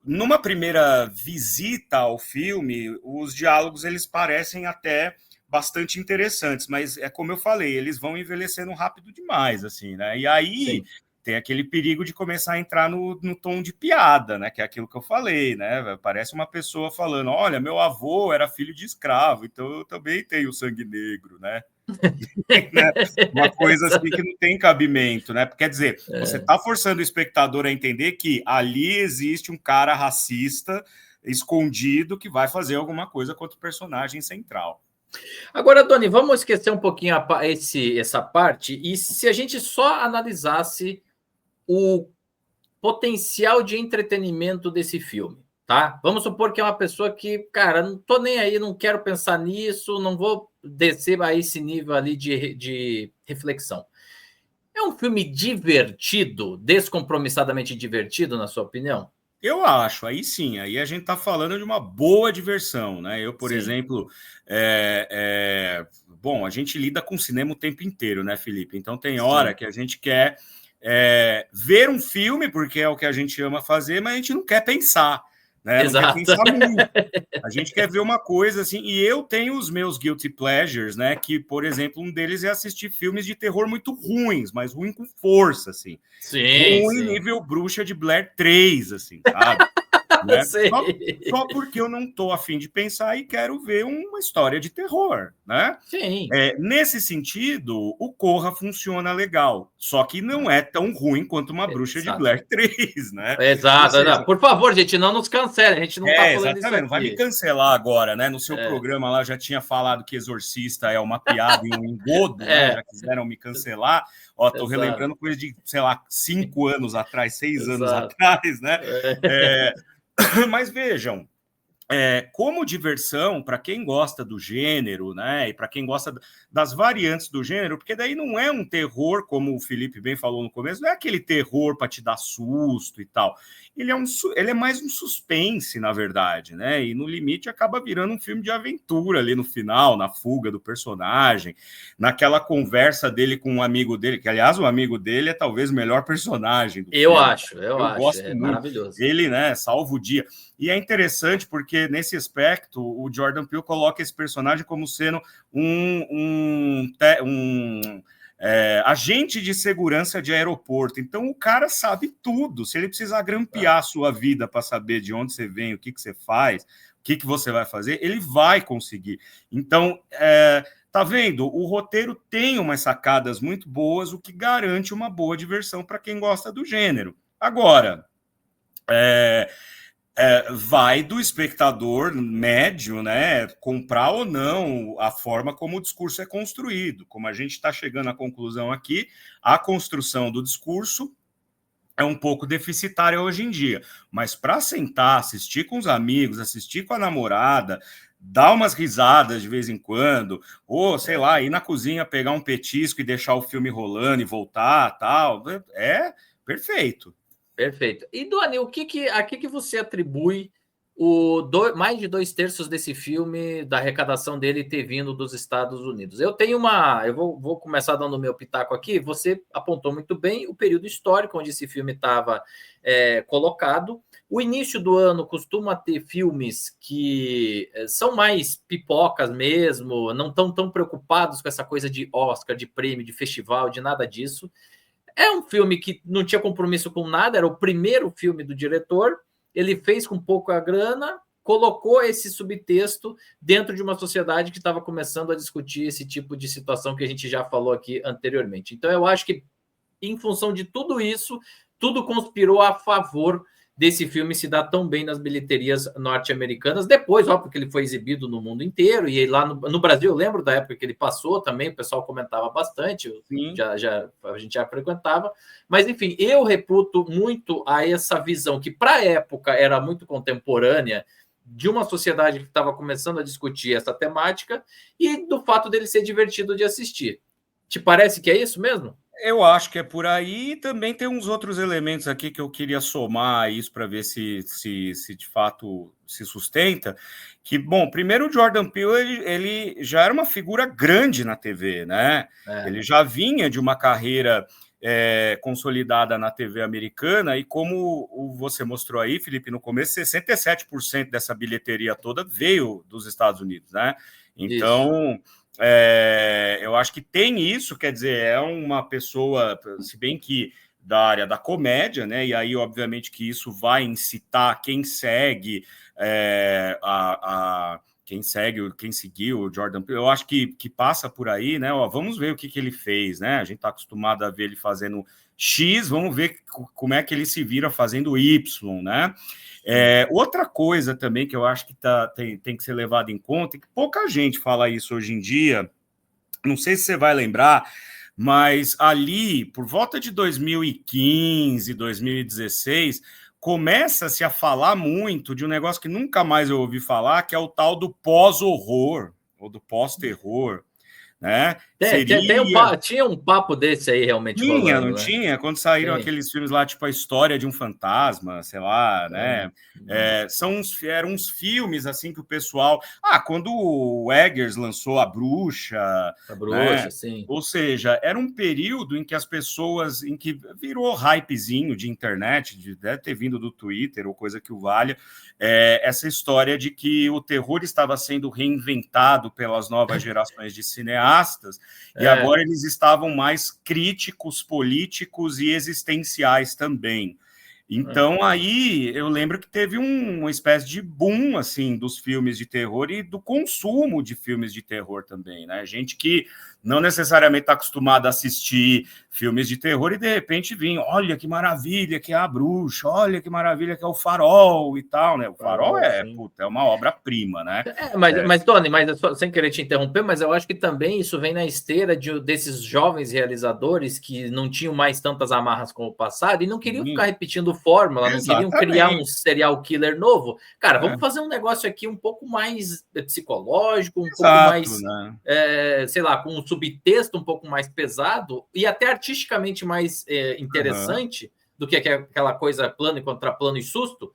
Numa primeira visita ao filme, os diálogos eles parecem até bastante interessantes, mas é como eu falei, eles vão envelhecendo rápido demais, assim, né? E aí tem aquele perigo de começar a entrar no tom de piada, né? Que é aquilo que eu falei, né? Parece uma pessoa falando, olha, meu avô era filho de escravo, então eu também tenho sangue negro, né? Né? Uma coisa assim que não tem cabimento, né? Quer dizer, você está forçando o espectador a entender que ali existe um cara racista escondido que vai fazer alguma coisa contra o personagem central. Agora, Doni, vamos esquecer um pouquinho essa parte, e se a gente só analisasse o potencial de entretenimento desse filme, tá? Vamos supor que é uma pessoa que, cara, não tô nem aí, não quero pensar nisso, não vou descer a esse nível ali de reflexão. É um filme divertido, descompromissadamente divertido, na sua opinião? Eu acho, aí sim, aí a gente está falando de uma boa diversão, né? Eu, por Sim. exemplo, bom, a gente lida com cinema o tempo inteiro, né, Felipe? Então tem hora Sim. que a gente quer ver um filme, porque é o que a gente ama fazer, mas a gente não quer pensar, né? Não quer Exato. pensar muito. A gente quer ver uma coisa assim, e eu tenho os meus guilty pleasures, né? Que, por exemplo, um deles é assistir filmes de terror muito ruins, mas ruim com força, assim. Sim, Ruim sim. nível Bruxa de Blair 3, assim, sabe? Né? Só porque eu não tô afim de pensar e quero ver uma história de terror, né? Sim. Nesse sentido, o Corra funciona legal, só que não é tão ruim quanto uma Bruxa de Exato. Blair 3, né? Ou Exato. seja, Por favor, gente, não nos cancele, a gente não tá falando isso exatamente, não vai me aqui. cancelar agora, né? No seu programa lá já tinha falado que Exorcista é uma piada e um engodo, né? Já quiseram me cancelar. Ó, tô relembrando coisa de, sei lá, 5 anos atrás, 6 anos atrás, né? Mas vejam, como diversão, para quem gosta do gênero, né, e para quem gosta das variantes do gênero, porque daí não é um terror, como o Felipe bem falou no começo, não é aquele terror para te dar susto e tal. Ele é mais um suspense, na verdade, né? E no limite acaba virando um filme de aventura ali no final, na fuga do personagem, naquela conversa dele com um amigo dele, que aliás o amigo dele é talvez o melhor personagem do filme. Eu acho, gosto muito. Maravilhoso. Ele, né, salva o dia. E é interessante porque, nesse aspecto, o Jordan Peele coloca esse personagem como sendo um agente de segurança de aeroporto. Então, o cara sabe tudo. Se ele precisar grampear a sua vida para saber de onde você vem, o que você faz, o que você vai fazer, ele vai conseguir. Então, tá vendo? O roteiro tem umas sacadas muito boas, o que garante uma boa diversão para quem gosta do gênero. Agora, vai do espectador médio, né, comprar ou não a forma como o discurso é construído. Como a gente está chegando à conclusão aqui, a construção do discurso é um pouco deficitária hoje em dia. Mas para sentar, assistir com os amigos, assistir com a namorada, dar umas risadas de vez em quando, ou, sei lá, ir na cozinha, pegar um petisco e deixar o filme rolando e voltar, tal, é perfeito. Perfeito. E, Doni, a que você atribui mais de 2/3 desse filme, da arrecadação dele ter vindo dos Estados Unidos? Eu vou começar dando o meu pitaco aqui. Você apontou muito bem o período histórico onde esse filme estava colocado. O início do ano costuma ter filmes que são mais pipocas mesmo, não estão tão preocupados com essa coisa de Oscar, de prêmio, de festival, de nada disso. É um filme que não tinha compromisso com nada, era o primeiro filme do diretor, ele fez com pouca grana, colocou esse subtexto dentro de uma sociedade que estava começando a discutir esse tipo de situação que a gente já falou aqui anteriormente. Então, eu acho que, em função de tudo isso, tudo conspirou a favor desse filme se dar tão bem nas bilheterias norte-americanas. Depois, óbvio que ele foi exibido no mundo inteiro, e lá no Brasil, eu lembro da época que ele passou também, o pessoal comentava bastante, a gente já frequentava. Mas, enfim, eu reputo muito a essa visão que, para a época, era muito contemporânea, de uma sociedade que estava começando a discutir essa temática, e do fato dele ser divertido de assistir. Te parece que é isso mesmo? Eu acho que é por aí. Também tem uns outros elementos aqui que eu queria somar a isso para ver se de fato se sustenta. Que, bom, primeiro o Jordan Peele ele já era uma figura grande na TV, né? Ele já vinha de uma carreira consolidada na TV americana, e como você mostrou aí, Felipe, no começo, 67% dessa bilheteria toda veio dos Estados Unidos, né? Então... eu acho que tem isso, quer dizer, é uma pessoa, se bem que da área da comédia, né? E aí, obviamente, que isso vai incitar quem segue quem seguiu o Jordan Peele. Eu acho que passa por aí, né? Ó, vamos ver o que ele fez, né? A gente está acostumado a ver ele fazendo X, vamos ver como é que ele se vira fazendo Y, né? Outra coisa também que eu acho que tem que ser levado em conta, e que pouca gente fala isso hoje em dia, não sei se você vai lembrar, mas ali, por volta de 2015, 2016, começa-se a falar muito de um negócio que nunca mais eu ouvi falar, que é o tal do pós-horror, ou do pós-terror, né? Tinha um papo desse aí realmente Tinha, rolando, não né? tinha? Quando saíram aqueles filmes lá, tipo A História de um Fantasma, sei lá, né? Eram uns filmes, assim, que o pessoal... quando o Eggers lançou A Bruxa... A Bruxa, sim. Ou seja, era um período em que as pessoas... em que virou hypezinho de internet, deve ter vindo do Twitter ou coisa que o valha, essa história de que o terror estava sendo reinventado pelas novas gerações de cineastas e agora eles estavam mais críticos, políticos e existenciais também. Então, aí, eu lembro que teve uma espécie de boom, assim, dos filmes de terror e do consumo de filmes de terror também, né? Gente que não necessariamente está acostumada a assistir filmes de terror e, de repente, vinha, olha que maravilha que é A Bruxa, olha que maravilha que é O Farol e tal, né? O Farol é uma obra-prima, né? Mas Tony, sem querer te interromper, mas eu acho que também isso vem na esteira desses jovens realizadores que não tinham mais tantas amarras como o passado e não queriam ficar repetindo fórmula, não queriam criar um serial killer novo. Cara, vamos fazer um negócio aqui um pouco mais psicológico, pouco mais, né? Sei lá, com um subtexto um pouco mais pesado e até artisticamente mais interessante do que aquela coisa plano e contraplano e susto.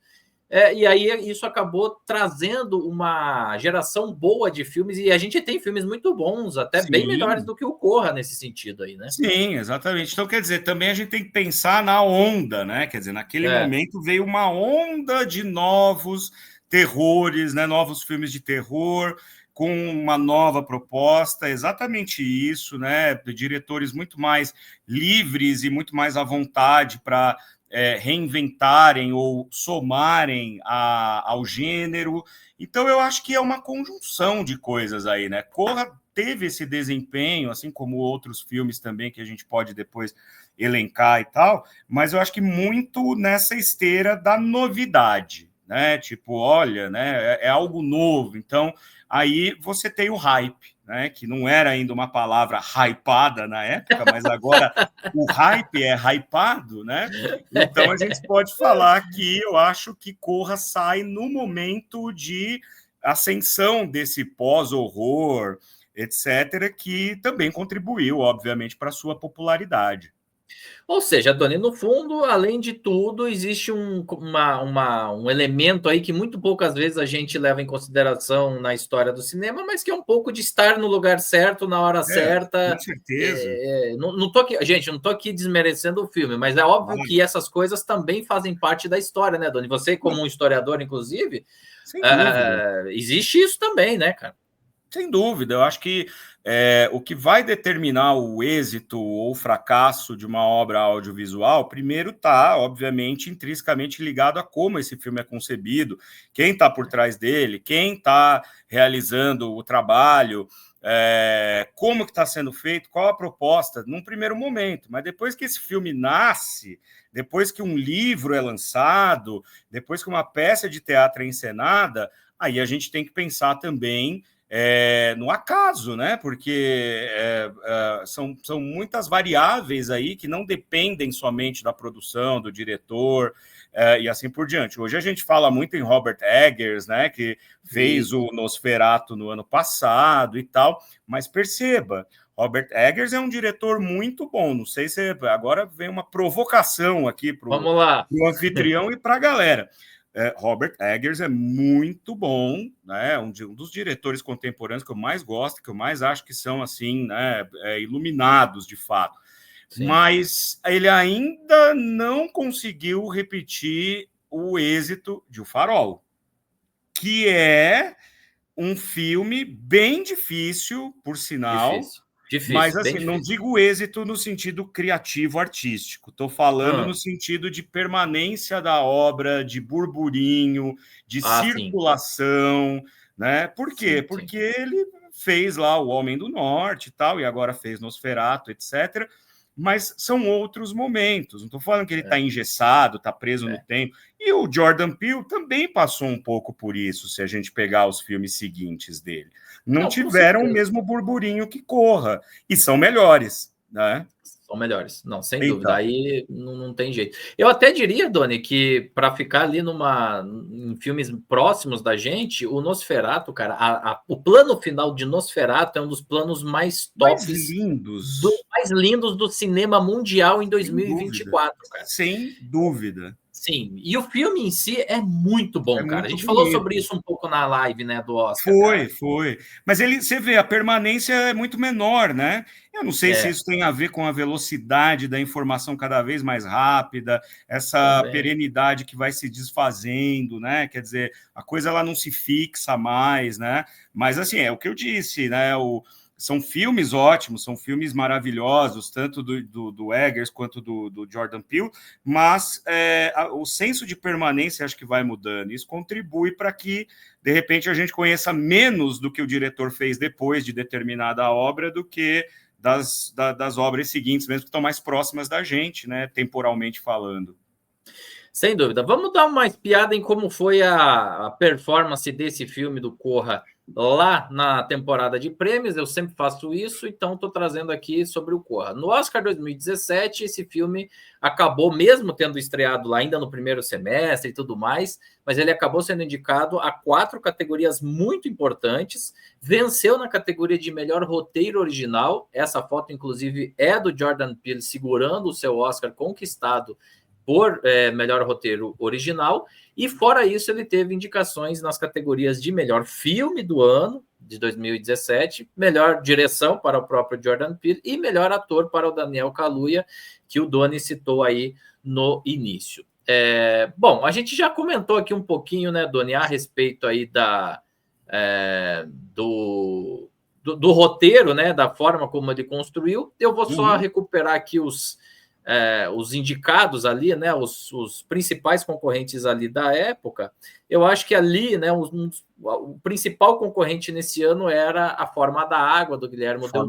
E aí isso acabou trazendo uma geração boa de filmes, e a gente tem filmes muito bons, até bem melhores do que o Corra nesse sentido aí, né? Sim, exatamente. Então, quer dizer, também a gente tem que pensar na onda, né? Quer dizer, naquele momento veio uma onda de novos terrores, né? Novos filmes de terror, com uma nova proposta, exatamente isso, né? Diretores muito mais livres e muito mais à vontade para reinventarem ou somarem ao gênero. Então, eu acho que é uma conjunção de coisas aí, né? Corra teve esse desempenho, assim como outros filmes também que a gente pode depois elencar e tal, mas eu acho que muito nessa esteira da novidade, né? Tipo, olha, né? É algo novo. Então, aí você tem o hype, né? Que não era ainda uma palavra hypada na época, mas agora o hype é hypado, né? Então a gente pode falar que eu acho que Corra sai no momento de ascensão desse pós-horror, etc., que também contribuiu, obviamente, para a sua popularidade. Ou seja, Tony, no fundo, além de tudo, existe um elemento aí que muito poucas vezes a gente leva em consideração na história do cinema, mas que é um pouco de estar no lugar certo, na hora certa. Com certeza. Não tô aqui, gente, não estou aqui desmerecendo o filme, mas é óbvio que essas coisas também fazem parte da história, né, Doni? Você, como um historiador, inclusive, existe isso também, né, cara? Sem dúvida, eu acho que o que vai determinar o êxito ou fracasso de uma obra audiovisual, primeiro está, obviamente, intrinsecamente ligado a como esse filme é concebido, quem está por trás dele, quem está realizando o trabalho, como que está sendo feito, qual a proposta, num primeiro momento. Mas depois que esse filme nasce, depois que um livro é lançado, depois que uma peça de teatro é encenada, aí a gente tem que pensar também no acaso, né? Porque são muitas variáveis aí que não dependem somente da produção, do diretor e assim por diante. Hoje a gente fala muito em Robert Eggers, né? Que fez o Nosferatu no ano passado e tal, mas perceba, Robert Eggers é um diretor muito bom. Não sei se agora vem uma provocação aqui para o anfitrião e para a galera. Robert Eggers é muito bom, né? Um dos diretores contemporâneos que eu mais gosto, que eu mais acho que são assim, né? Iluminados de fato. Sim. Mas ele ainda não conseguiu repetir o êxito de O Farol, que é um filme bem difícil, por sinal. Difícil, mas assim, não digo êxito no sentido criativo artístico, estou falando no sentido de permanência da obra, de burburinho, de circulação, né? Por quê? Sim. Porque ele fez lá O Homem do Norte e tal, e agora fez Nosferatu, etc., mas são outros momentos. Não estou falando que ele está engessado, está preso no tempo. E o Jordan Peele também passou um pouco por isso, se a gente pegar os filmes seguintes dele. Não tiveram o mesmo burburinho que Corra, e são melhores, né? São melhores. Não, sem dúvida. Aí não tem jeito. Eu até diria, Doni, que para ficar ali em filmes próximos da gente, o Nosferatu, cara, o plano final de Nosferatu é um dos planos mais tops, mais lindos do cinema mundial em 2024, cara. Sem dúvida. Sim, e o filme em si é muito bom, cara. A gente falou sobre isso um pouco na live, né, do Oscar. Foi. Mas você vê, a permanência é muito menor, né? Eu não sei se isso tem a ver com a velocidade da informação cada vez mais rápida, essa perenidade que vai se desfazendo, né? Quer dizer, a coisa ela não se fixa mais, né? Mas, assim, é o que eu disse, né? São filmes ótimos, são filmes maravilhosos, tanto do Eggers quanto do Jordan Peele, mas o senso de permanência acho que vai mudando. Isso contribui para que, de repente, a gente conheça menos do que o diretor fez depois de determinada obra do que das obras seguintes, mesmo que estão mais próximas da gente, né, temporalmente falando. Sem dúvida. Vamos dar uma espiada em como foi a performance desse filme do Corra lá na temporada de prêmios. Eu sempre faço isso, então estou trazendo aqui sobre o Corra. No Oscar 2017, esse filme acabou, mesmo tendo estreado lá ainda no primeiro semestre e tudo mais, mas ele acabou sendo indicado a 4 categorias muito importantes. Venceu na categoria de melhor roteiro original. Essa foto, inclusive, é do Jordan Peele segurando o seu Oscar conquistado por melhor roteiro original, e fora isso ele teve indicações nas categorias de melhor filme do ano, de 2017, melhor direção para o próprio Jordan Peele e melhor ator para o Daniel Kaluuya, que o Doni citou aí no início. Bom, a gente já comentou aqui um pouquinho, né, Doni, a respeito aí do roteiro, né, da forma como ele construiu. Eu vou só recuperar aqui os indicados ali, né, os principais concorrentes ali da época. Eu acho que ali, né, o principal concorrente nesse ano era A Forma da Água, do Guilherme Del Toro.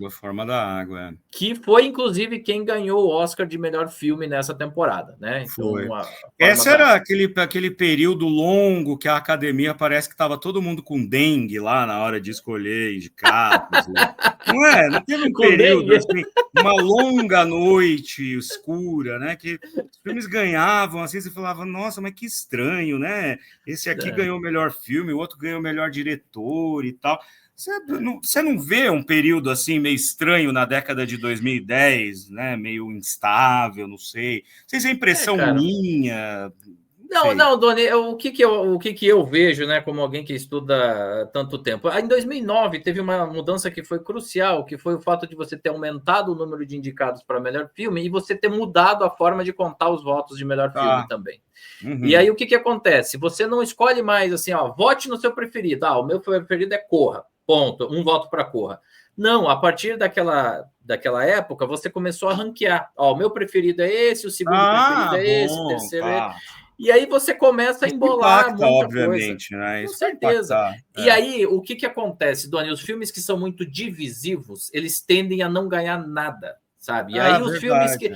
Forma da Água. Que foi, inclusive, quem ganhou o Oscar de melhor filme nessa temporada, né? Então, esse era aquele período longo que a academia parece que estava todo mundo com dengue lá na hora de escolher indicados. Né? Não teve um período assim, uma longa noite escura, né? Que os filmes ganhavam, assim, você falava, nossa, mas que estranho, né? Esse aqui ganhou o melhor filme, o outro ganhou o melhor diretor e tal. Você não vê um período assim meio estranho na década de 2010, né? Meio instável, não sei. Não sei se é impressão minha. Não, Doni, o que eu vejo, né, como alguém que estuda tanto tempo? Em 2009 teve uma mudança que foi crucial, que foi o fato de você ter aumentado o número de indicados para melhor filme e você ter mudado a forma de contar os votos de melhor filme também. E aí o que acontece? Você não escolhe mais assim, vote no seu preferido. O meu preferido é Corra. Ponto. Um voto para Corra. Não, a partir daquela época, você começou a ranquear. O meu preferido é esse, o segundo preferido é esse, o terceiro é esse. E aí você começa a embolar muita obviamente, coisa. Né? Com certeza. E aí, o que acontece, Doni? Os filmes que são muito divisivos, eles tendem a não ganhar nada, sabe? E aí os filmes que...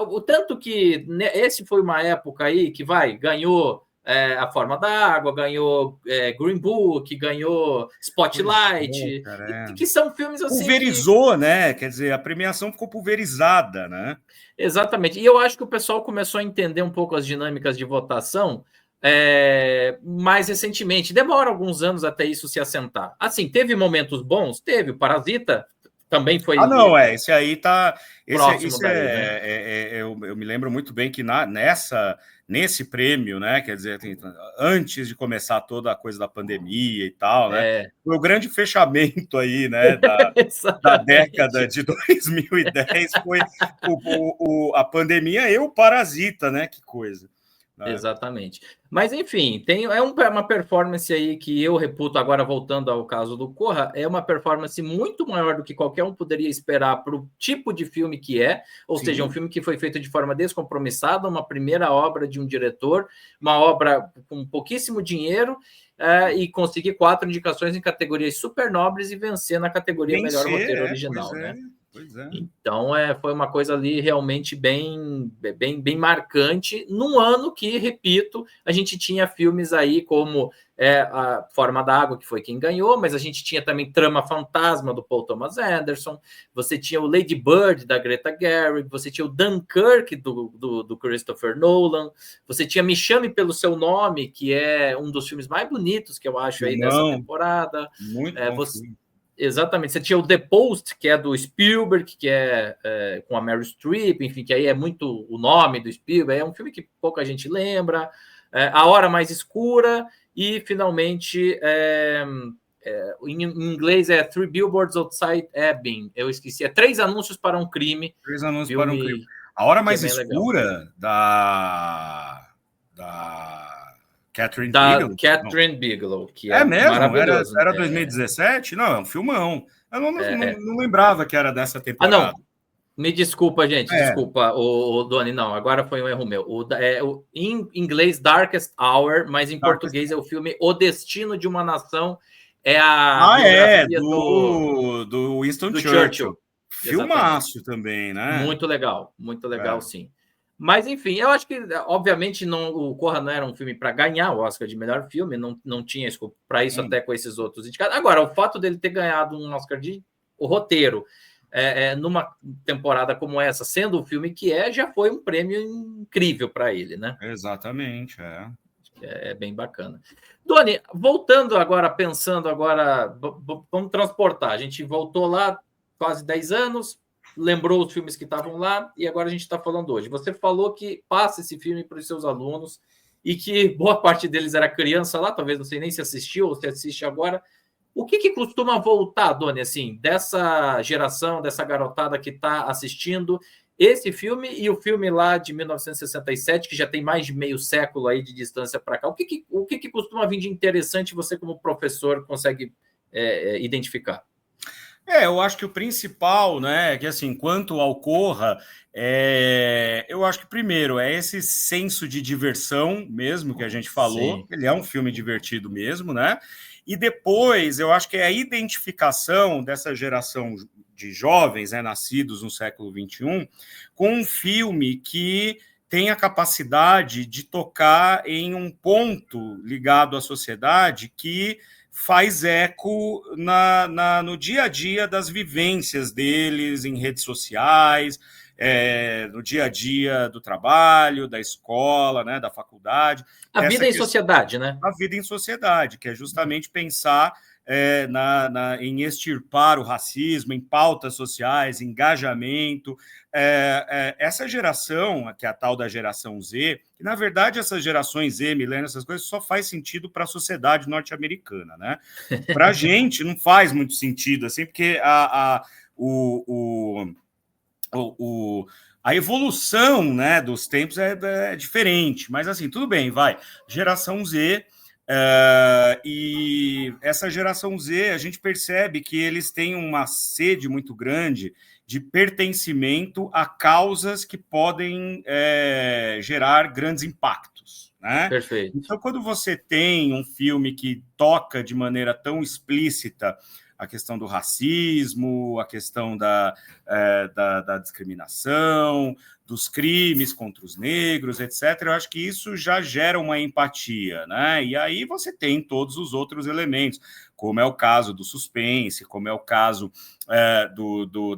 O tanto que esse foi uma época aí que ganhou... A Forma da Água, ganhou Green Book, ganhou Spotlight, que são filmes assim... Pulverizou, né? Quer dizer, a premiação ficou pulverizada, né? Exatamente. E eu acho que o pessoal começou a entender um pouco as dinâmicas de votação mais recentemente. Demora alguns anos até isso se assentar. Assim, teve momentos bons? Teve. O Parasita também foi... esse aí tá... Eu me lembro muito bem que nesse prêmio, né? Quer dizer, antes de começar toda a coisa da pandemia e tal, né? Foi o grande fechamento aí, né? Da década de 2010 foi a pandemia e o Parasita, né? Que coisa. Exatamente. Mas, enfim, uma performance aí que eu reputo, agora voltando ao caso do Corra, é uma performance muito maior do que qualquer um poderia esperar para o tipo de filme que ou seja, um filme que foi feito de forma descompromissada, uma primeira obra de um diretor, uma obra com pouquíssimo dinheiro, e conseguir 4 indicações em categorias super nobres e vencer na categoria melhor roteiro original, né? Pois é. Então, foi uma coisa ali realmente bem marcante, num ano que, repito, a gente tinha filmes aí como A Forma da Água, que foi quem ganhou, mas a gente tinha também Trama Fantasma, do Paul Thomas Anderson, você tinha o Lady Bird, da Greta Gerwig, você tinha o Dunkirk, do Christopher Nolan, você tinha Me Chame Pelo Seu Nome, que é um dos filmes mais bonitos que eu acho aí dessa temporada. Muito bom filme. Exatamente, você tinha o The Post, que é do Spielberg, que é com a Meryl Streep, enfim, que aí é muito o nome do Spielberg, é um filme que pouca gente lembra, A Hora Mais Escura, e finalmente, em inglês é Three Billboards Outside Ebbing, eu esqueci, 3 Anúncios para um Crime. 3 Anúncios para um Crime. A Hora Mais Escura legal. da Catherine Bigelow, que é mesmo? Maravilhoso. Era 2017? Não, é um filmão. Eu não lembrava que era dessa temporada. Não. Me desculpa, gente. Desculpa, o Doni. Não, agora foi um erro meu. Em inglês, Darkest Hour, mas em português é o filme O Destino de uma Nação. É a biografia do Winston Churchill. Filmaço também, né? Muito legal, sim. Mas, enfim, eu acho que, obviamente, o Corra não era um filme para ganhar o Oscar de melhor filme, não tinha escopo para isso, até com esses outros indicados. Agora, o fato dele ter ganhado um Oscar de roteiro numa temporada como essa, sendo o filme que já foi um prêmio incrível para ele, né? Exatamente, É bem bacana. Doni, voltando agora, pensando agora, vamos transportar. A gente voltou lá quase 10 anos, lembrou os filmes que estavam lá, e agora a gente está falando hoje. Você falou que passa esse filme para os seus alunos e que boa parte deles era criança lá, talvez não sei nem se assistiu ou se assiste agora. O que costuma voltar, Doni, assim, dessa geração, dessa garotada que está assistindo esse filme e o filme lá de 1967, que já tem mais de meio século aí de distância para cá? O que costuma vir de interessante você, como professor, consegue identificar? Eu acho que o principal, né, que assim, quanto ao Corra, eu acho que primeiro é esse senso de diversão mesmo que a gente falou. Sim. Ele é um filme divertido mesmo, né? E depois eu acho que é a identificação dessa geração de jovens, né, nascidos no século XXI, com um filme que tem a capacidade de tocar em um ponto ligado à sociedade que faz eco no dia a dia das vivências deles em redes sociais, no dia a dia do trabalho, da escola, né, da faculdade. A vida em sociedade, né? A vida em sociedade, que é justamente pensar em extirpar o racismo, em pautas sociais, engajamento. Essa geração, que é a tal da geração Z, que na verdade essas gerações Z, milênio, essas coisas, só faz sentido para a sociedade norte-americana, né? Para a gente não faz muito sentido, assim, porque a evolução, né, dos tempos é diferente, mas assim, tudo bem, vai. Geração Z, e essa geração Z, a gente percebe que eles têm uma sede muito grande de pertencimento a causas que podem gerar grandes impactos, né? Perfeito. Então, quando você tem um filme que toca de maneira tão explícita a questão do racismo, a questão da discriminação, dos crimes contra os negros, etc., eu acho que isso já gera uma empatia, né? E aí você tem todos os outros elementos, como é o caso do suspense, como é o caso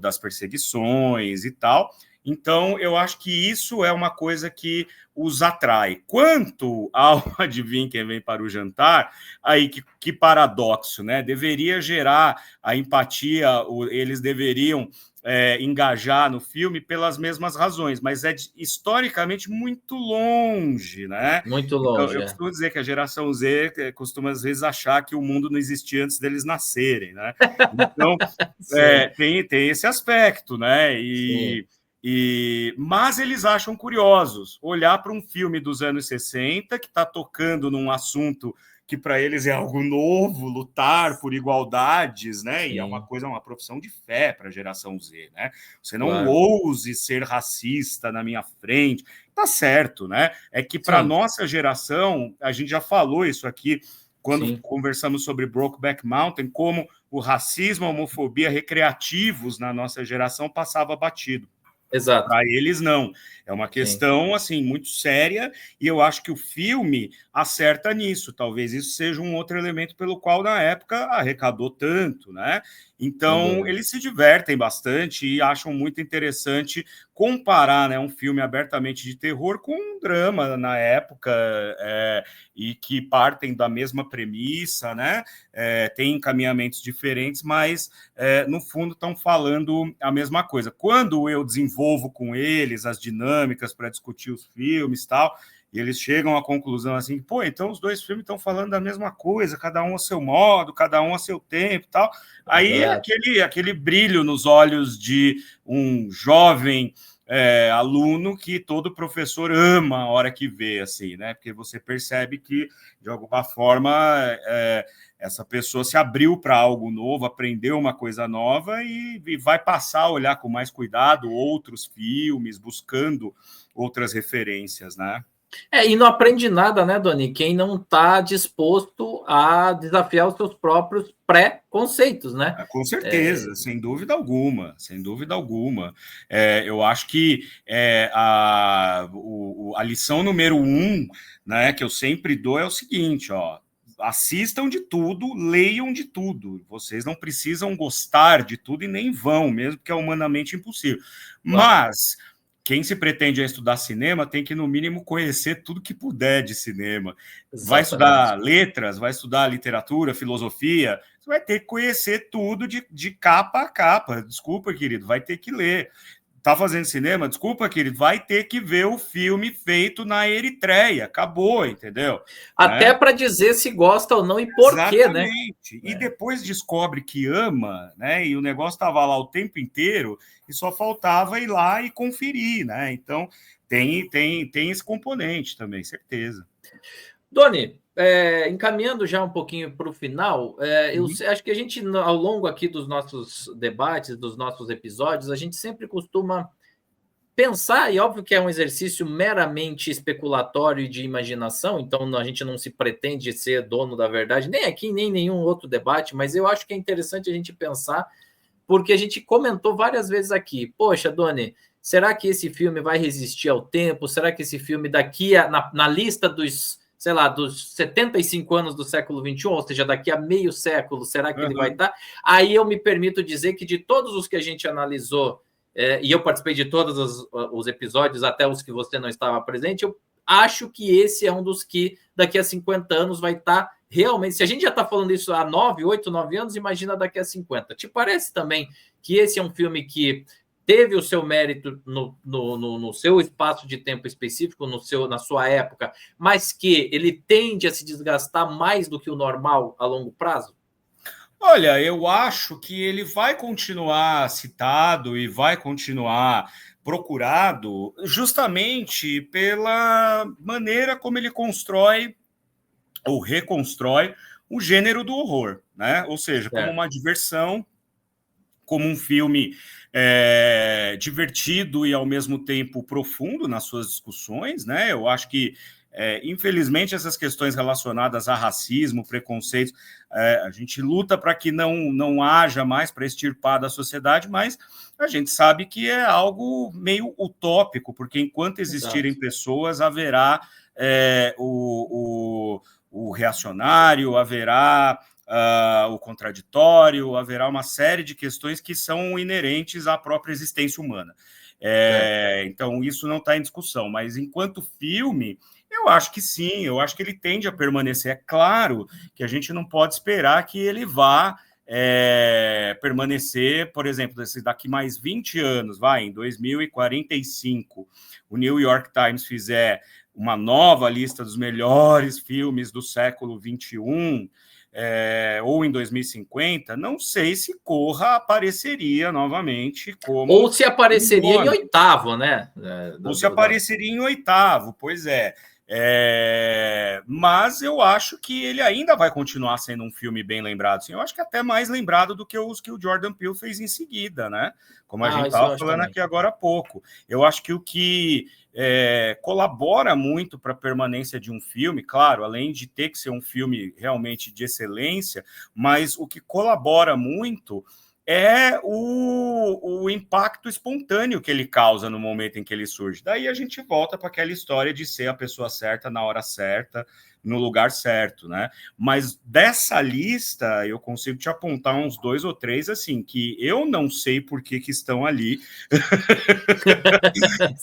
das perseguições e tal. Então, eu acho que isso é uma coisa que os atrai. Quanto ao Adivinha Quem Vem para o Jantar, aí que paradoxo, né? Deveria gerar a empatia, eles deveriam engajar no filme pelas mesmas razões, mas é historicamente muito longe, né? Muito longe. Então, eu costumo dizer que a geração Z costuma, às vezes, achar que o mundo não existia antes deles nascerem, né? Então, tem esse aspecto, né? Mas eles acham curiosos olhar para um filme dos anos 60 que está tocando num assunto que para eles é algo novo, lutar por igualdades, né? Sim. E é uma profissão de fé para a geração Z, né? Você não ouse ser racista na minha frente. Tá certo, né? É que para a nossa geração, a gente já falou isso aqui quando conversamos sobre Brokeback Mountain, como o racismo, a homofobia recreativos na nossa geração passava batido. Exato. Para eles, não. É uma questão, assim, muito séria, e eu acho que o filme acerta nisso. Talvez isso seja um outro elemento pelo qual, na época, arrecadou tanto, né? Então, eles se divertem bastante e acham muito interessante comparar, né, um filme abertamente de terror com um drama na época, e que partem da mesma premissa, né? Tem encaminhamentos diferentes, mas, no fundo, estão falando a mesma coisa. Quando eu desenvolvo com eles as dinâmicas para discutir os filmes e tal, e eles chegam à conclusão assim, pô, então os dois filmes estão falando da mesma coisa, cada um a seu modo, cada um a seu tempo e tal. Aí aquele brilho nos olhos de um jovem aluno que todo professor ama a hora que vê, assim, né? Porque você percebe que, de alguma forma, essa pessoa se abriu para algo novo, aprendeu uma coisa nova e vai passar a olhar com mais cuidado outros filmes, buscando outras referências, né? E não aprende nada, né, Doni? Quem não está disposto a desafiar os seus próprios pré-conceitos, né? Com certeza, sem dúvida alguma, sem dúvida alguma. Eu acho que a lição número 1, né, que eu sempre dou é o seguinte, ó, assistam de tudo, leiam de tudo. Vocês não precisam gostar de tudo e nem vão, mesmo que é humanamente impossível. Mas quem se pretende a estudar cinema tem que, no mínimo, conhecer tudo que puder de cinema. Exatamente. Vai estudar letras, vai estudar literatura, filosofia, você vai ter que conhecer tudo de capa a capa. Desculpa, querido, vai ter que ler. Tá fazendo cinema? Desculpa, querido, vai ter que ver o filme feito na Eritreia. Acabou, entendeu? Até para dizer se gosta ou não e por quê, né? Exatamente. E depois descobre que ama, né? E o negócio estava lá o tempo inteiro e só faltava ir lá e conferir, né? Então, tem esse componente também, certeza. Doni, encaminhando já um pouquinho para o final, eu acho que a gente, ao longo aqui dos nossos debates, dos nossos episódios, a gente sempre costuma pensar, e óbvio que é um exercício meramente especulatório e de imaginação, então a gente não se pretende ser dono da verdade, nem aqui, nem em nenhum outro debate, mas eu acho que é interessante a gente pensar, porque a gente comentou várias vezes aqui, poxa, Doni, será que esse filme vai resistir ao tempo? Será que esse filme daqui, na lista dos, sei lá, dos 75 anos do século XXI, ou seja, daqui a meio século, será que ele vai estar? Aí eu me permito dizer que de todos os que a gente analisou, e eu participei de todos os episódios, até os que você não estava presente, eu acho que esse é um dos que daqui a 50 anos vai estar realmente... Se a gente já está falando isso há 8, 9 anos, imagina daqui a 50. Te parece também que esse é um filme que teve o seu mérito no seu espaço de tempo específico, na sua época, mas que ele tende a se desgastar mais do que o normal a longo prazo? Olha, eu acho que ele vai continuar citado e vai continuar procurado justamente pela maneira como ele constrói ou reconstrói o gênero do horror, né? Ou seja, como uma diversão, como um filme divertido e ao mesmo tempo profundo nas suas discussões, né? Eu acho que infelizmente, essas questões relacionadas a racismo, preconceitos, a gente luta para que não haja mais, para extirpar da sociedade, mas a gente sabe que é algo meio utópico, porque enquanto existirem pessoas, haverá o reacionário, haverá o contraditório, haverá uma série de questões que são inerentes à própria existência humana. Então, isso não está em discussão, mas enquanto filme... Eu acho que sim, eu acho que ele tende a permanecer. É claro que a gente não pode esperar que ele vá permanecer, por exemplo, daqui mais 20 anos, em 2045, o New York Times fizer uma nova lista dos melhores filmes do século XXI, ou em 2050, não sei se Corra apareceria novamente como... Ou se apareceria em oitavo, né? Ou se apareceria em oitavo, pois é. Mas eu acho que ele ainda vai continuar sendo um filme bem lembrado. Assim, eu acho que até mais lembrado do que os que o Jordan Peele fez em seguida, né? Como a gente estava falando aqui agora há pouco. Eu acho que o que colabora muito para a permanência de um filme, claro, além de ter que ser um filme realmente de excelência, mas o que colabora muito é o impacto espontâneo que ele causa no momento em que ele surge. Daí a gente volta para aquela história de ser a pessoa certa na hora certa, no lugar certo, né? Mas dessa lista eu consigo te apontar uns 2 ou 3 assim que eu não sei por que estão ali,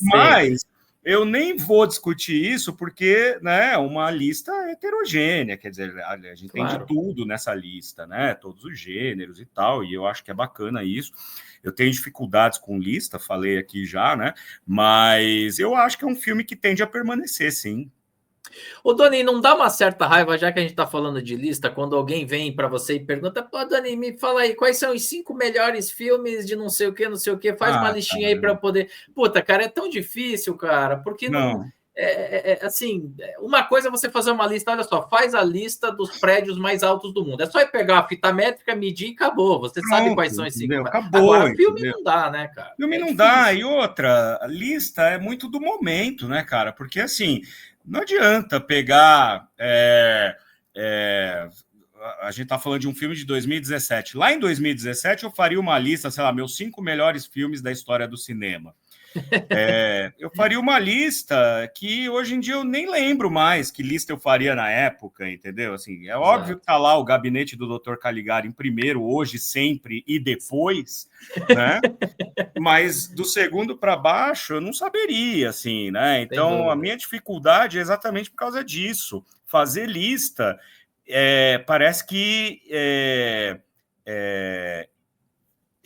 mas eu nem vou discutir isso porque, né, uma lista heterogênea, quer dizer, a gente tem de tudo nessa lista, né, todos os gêneros e tal, e eu acho que é bacana isso. Eu tenho dificuldades com lista, falei aqui já, né, mas eu acho que é um filme que tende a permanecer, sim. Ô, Doni, não dá uma certa raiva, já que a gente está falando de lista, quando alguém vem para você e pergunta, pô, Doni, me fala aí, quais são os 5 melhores filmes de não sei o que, faz uma listinha aí para eu poder... Puta, cara, é tão difícil, cara, porque não... assim, uma coisa é você fazer uma lista, olha só, faz a lista dos prédios mais altos do mundo. É só ir pegar a fita métrica, medir e acabou. Você sabe quais são esses 5. Acabou. Agora, filme não dá, né, cara? Filme não dá. E outra, a lista é muito do momento, né, cara? Porque, assim, não adianta pegar... a gente tá falando de um filme de 2017. Lá em 2017, eu faria uma lista, sei lá, meus 5 melhores filmes da história do cinema. Eu faria uma lista que hoje em dia eu nem lembro mais que lista eu faria na época, entendeu? Assim, é óbvio que tá lá o Gabinete do Dr. Caligari em primeiro, hoje, sempre e depois, né? Mas do segundo para baixo eu não saberia, assim, né? Então a minha dificuldade é exatamente por causa disso. Fazer lista parece que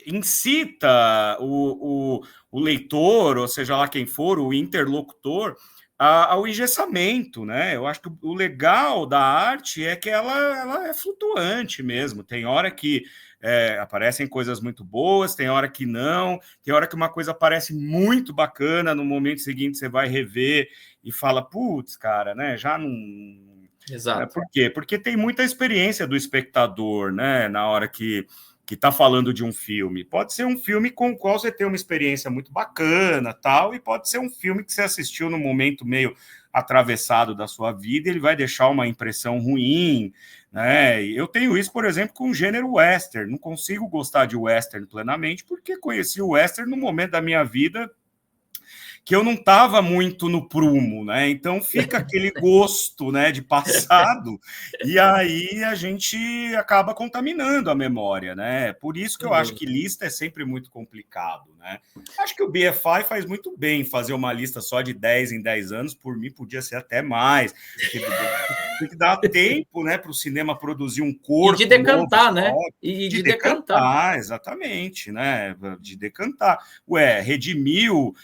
incita o leitor, ou seja lá quem for, o interlocutor, ao engessamento, né? Eu acho que o legal da arte é que ela é flutuante mesmo. Tem hora que aparecem coisas muito boas, tem hora que não, tem hora que uma coisa parece muito bacana, no momento seguinte você vai rever e fala, putz, cara, né? Já não... Exato. Por quê? Porque tem muita experiência do espectador, né? Na hora que está falando de um filme. Pode ser um filme com o qual você tem uma experiência muito bacana, tal, e pode ser um filme que você assistiu num momento meio atravessado da sua vida, e ele vai deixar uma impressão ruim, né? Eu tenho isso, por exemplo, com o gênero western. Não consigo gostar de western plenamente, porque conheci o western no momento da minha vida que eu não estava muito no prumo, né? Então fica aquele gosto, né, de passado, e aí a gente acaba contaminando a memória, né? Por isso que eu acho que lista é sempre muito complicado, né? Acho que o BFI faz muito bem fazer uma lista só de 10 em 10 anos, por mim podia ser até mais. Tem que dar tempo, né, para o cinema produzir um corpo. E de decantar, novo, né? E de decantar, exatamente, né? De decantar. Redimiu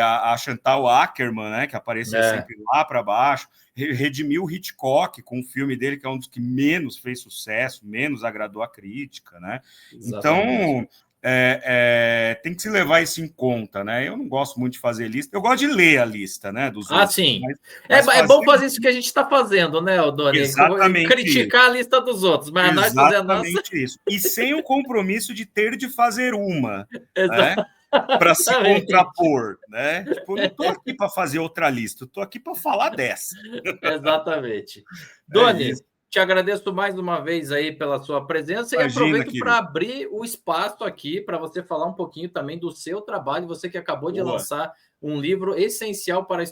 a Chantal Akerman, né, que aparecia sempre lá para baixo, redimiu o Hitchcock com o filme dele, que é um dos que menos fez sucesso, menos agradou a crítica, né? Exatamente. Então, tem que se levar isso em conta, né? Eu não gosto muito de fazer lista, eu gosto de ler a lista, né, dos outros. Sim. Mas é bom fazer isso que a gente está fazendo, né, Doni? Exatamente. Criticar isso. A lista dos outros, mas nós fazer a nossa... isso. E sem o compromisso de ter de fazer uma, né? Para se contrapor, né? Tipo, eu não estou aqui para fazer outra lista, eu estou aqui para falar dessa. Exatamente. Doni, te agradeço mais uma vez aí pela sua presença. Imagina, e aproveito para abrir o espaço aqui para você falar um pouquinho também do seu trabalho, você que acabou de lançar um livro essencial para a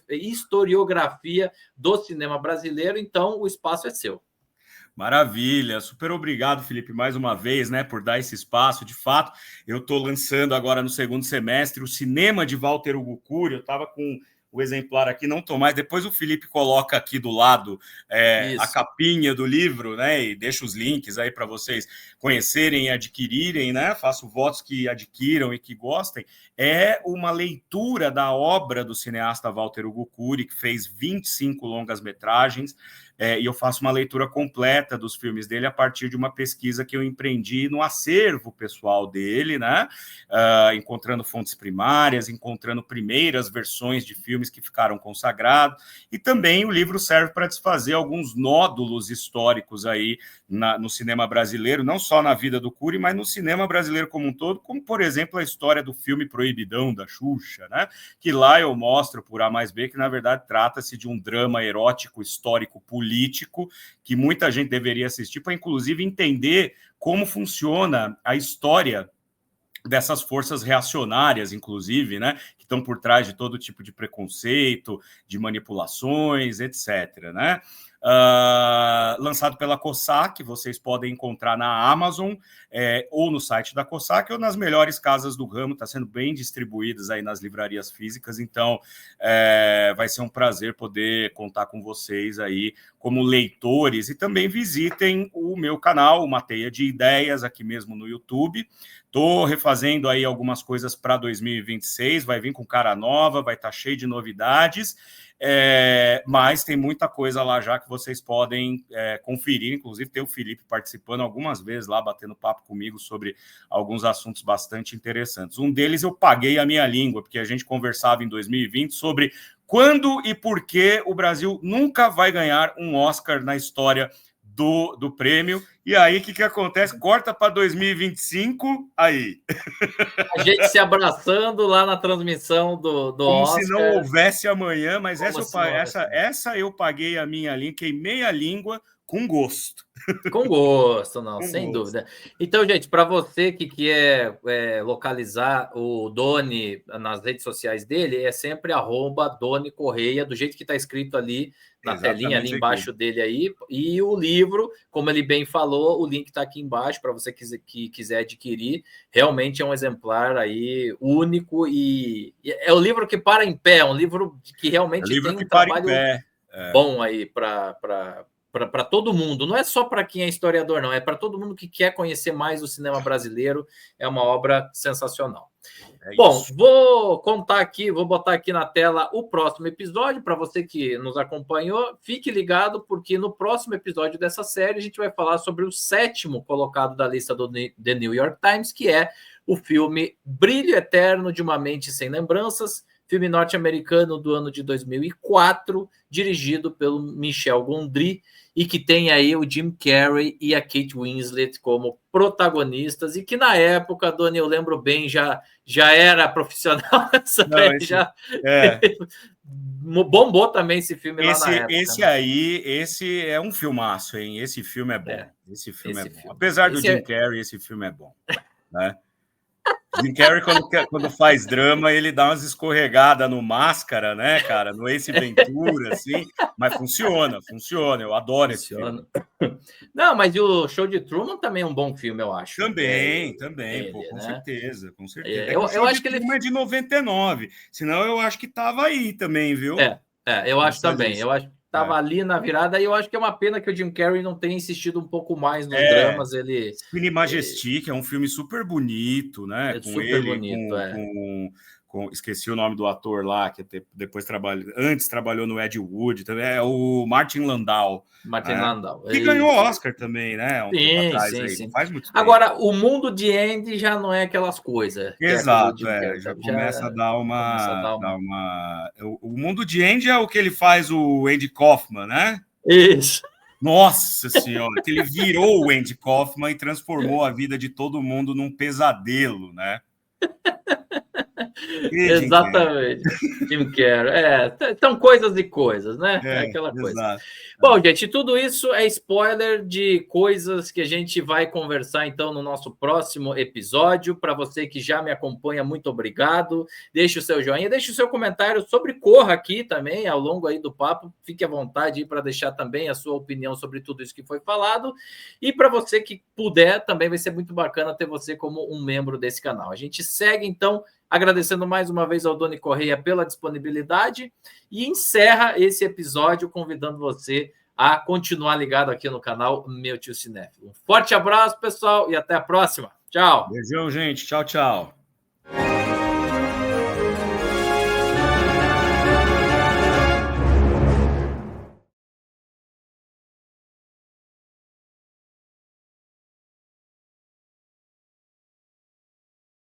historiografia do cinema brasileiro, então o espaço é seu. Maravilha, super obrigado, Felipe, mais uma vez, né, por dar esse espaço. De fato, eu estou lançando agora no segundo semestre o Cinema de Walter Hugo Cury. Eu estava com o exemplar aqui, não estou mais. Depois o Felipe coloca aqui do lado a capinha do livro, né, e deixa os links aí para vocês conhecerem e adquirirem, né? Faço votos que adquiram e que gostem. É uma leitura da obra do cineasta Walter Hugo Cury, que fez 25 longas-metragens. e eu faço uma leitura completa dos filmes dele a partir de uma pesquisa que eu empreendi no acervo pessoal dele, né? Encontrando fontes primárias, encontrando primeiras versões de filmes que ficaram consagrados, e também o livro serve para desfazer alguns nódulos históricos aí no cinema brasileiro, não só na vida do Cury, mas no cinema brasileiro como um todo, como, por exemplo, a história do filme Proibidão, da Xuxa, né? Que lá eu mostro, por A mais B, que, na verdade, trata-se de um drama erótico, histórico, político, que muita gente deveria assistir para, inclusive, entender como funciona a história dessas forças reacionárias, inclusive, né, que estão por trás de todo tipo de preconceito, de manipulações, etc., né? Lançado pela Cossack, vocês podem encontrar na Amazon, ou no site da Cossack, ou nas melhores casas do ramo, está sendo bem distribuídas aí nas livrarias físicas, então vai ser um prazer poder contar com vocês aí como leitores, e também visitem o meu canal, Uma Teia de Ideias, aqui mesmo no YouTube. Estou refazendo aí algumas coisas para 2026, vai vir com cara nova, vai estar cheio de novidades, mas tem muita coisa lá já que vocês podem conferir, inclusive tem o Felipe participando algumas vezes lá, batendo papo comigo sobre alguns assuntos bastante interessantes. Um deles eu paguei a minha língua, porque a gente conversava em 2020 sobre quando e por que o Brasil nunca vai ganhar um Oscar na história do prêmio. E aí, o que acontece? Corta para 2025, aí. A gente se abraçando lá na transmissão do Como Oscar. se não houvesse amanhã, mas essa eu paguei a minha língua, queimei a língua com gosto. Com gosto, não, com sem gosto. dúvida. Então, gente, para você que quer localizar o Doni nas redes sociais dele, é sempre @Doni Correia, do jeito que está escrito ali na telinha, ali embaixo dele aí. E o livro, como ele bem falou, o link está aqui embaixo para você que quiser adquirir. Realmente é um exemplar aí único e é o livro que para em pé, um livro que realmente tem um trabalho bom aí para todo mundo. Não é só para quem é historiador, não. É para todo mundo que quer conhecer mais o cinema brasileiro. É uma obra sensacional. Bom, vou botar aqui na tela o próximo episódio para você que nos acompanhou. Fique ligado, porque no próximo episódio dessa série a gente vai falar sobre o 7º colocado da lista do The New York Times, que é o filme Brilho Eterno de uma Mente Sem Lembranças, filme norte-americano do ano de 2004, dirigido pelo Michel Gondry, e que tem aí o Jim Carrey e a Kate Winslet como protagonistas, e que na época, Doni, eu lembro bem, já era profissional nessa bombou também esse filme lá na época. Esse é um filmaço, hein? Esse filme é bom. Esse filme é bom. Apesar do Jim Carrey, esse filme é bom, né? Jim Carrey, quando faz drama, ele dá umas escorregadas no Máscara, né, cara? No Ace Ventura, assim. Mas funciona. Eu adoro esse filme. Não, mas o Show de Truman também é um bom filme, eu acho. Também, com certeza. Eu acho que ele é de 99. Senão eu acho que tava aí também, viu? Eu acho também. Eu acho que estava ali na virada, e eu acho que é uma pena que o Jim Carrey não tenha insistido um pouco mais nos dramas. Cine Majestic é um filme super bonito, né? Super bonito, esqueci o nome do ator lá, que depois antes trabalhou no Ed Wood, também é o Martin Landau. Que ganhou Oscar também, né? Sim. Faz muito tempo. Agora, o Mundo de Andy já não é aquelas coisas. Exato, já começa a dar uma... O Mundo de Andy é o que ele faz o Andy Kaufman, né? Isso. Nossa Senhora, que ele virou o Andy Kaufman e transformou a vida de todo mundo num pesadelo, né? Exatamente. Jim Carrey. São coisas e coisas, né? Aquela coisa. Exato. Bom, gente, tudo isso é spoiler de coisas que a gente vai conversar, então, no nosso próximo episódio. Para você que já me acompanha, muito obrigado. Deixe o seu joinha, deixe o seu comentário sobre Corra aqui também, ao longo aí do papo. Fique à vontade para deixar também a sua opinião sobre tudo isso que foi falado. E para você que puder, também vai ser muito bacana ter você como um membro desse canal. A gente segue, então, agradecendo mais uma vez ao Doni Correia pela disponibilidade, e encerra esse episódio convidando você a continuar ligado aqui no canal Meu Tio Cinéfilo. Um forte abraço, pessoal, e até a próxima. Tchau. Beijão, gente. Tchau, tchau.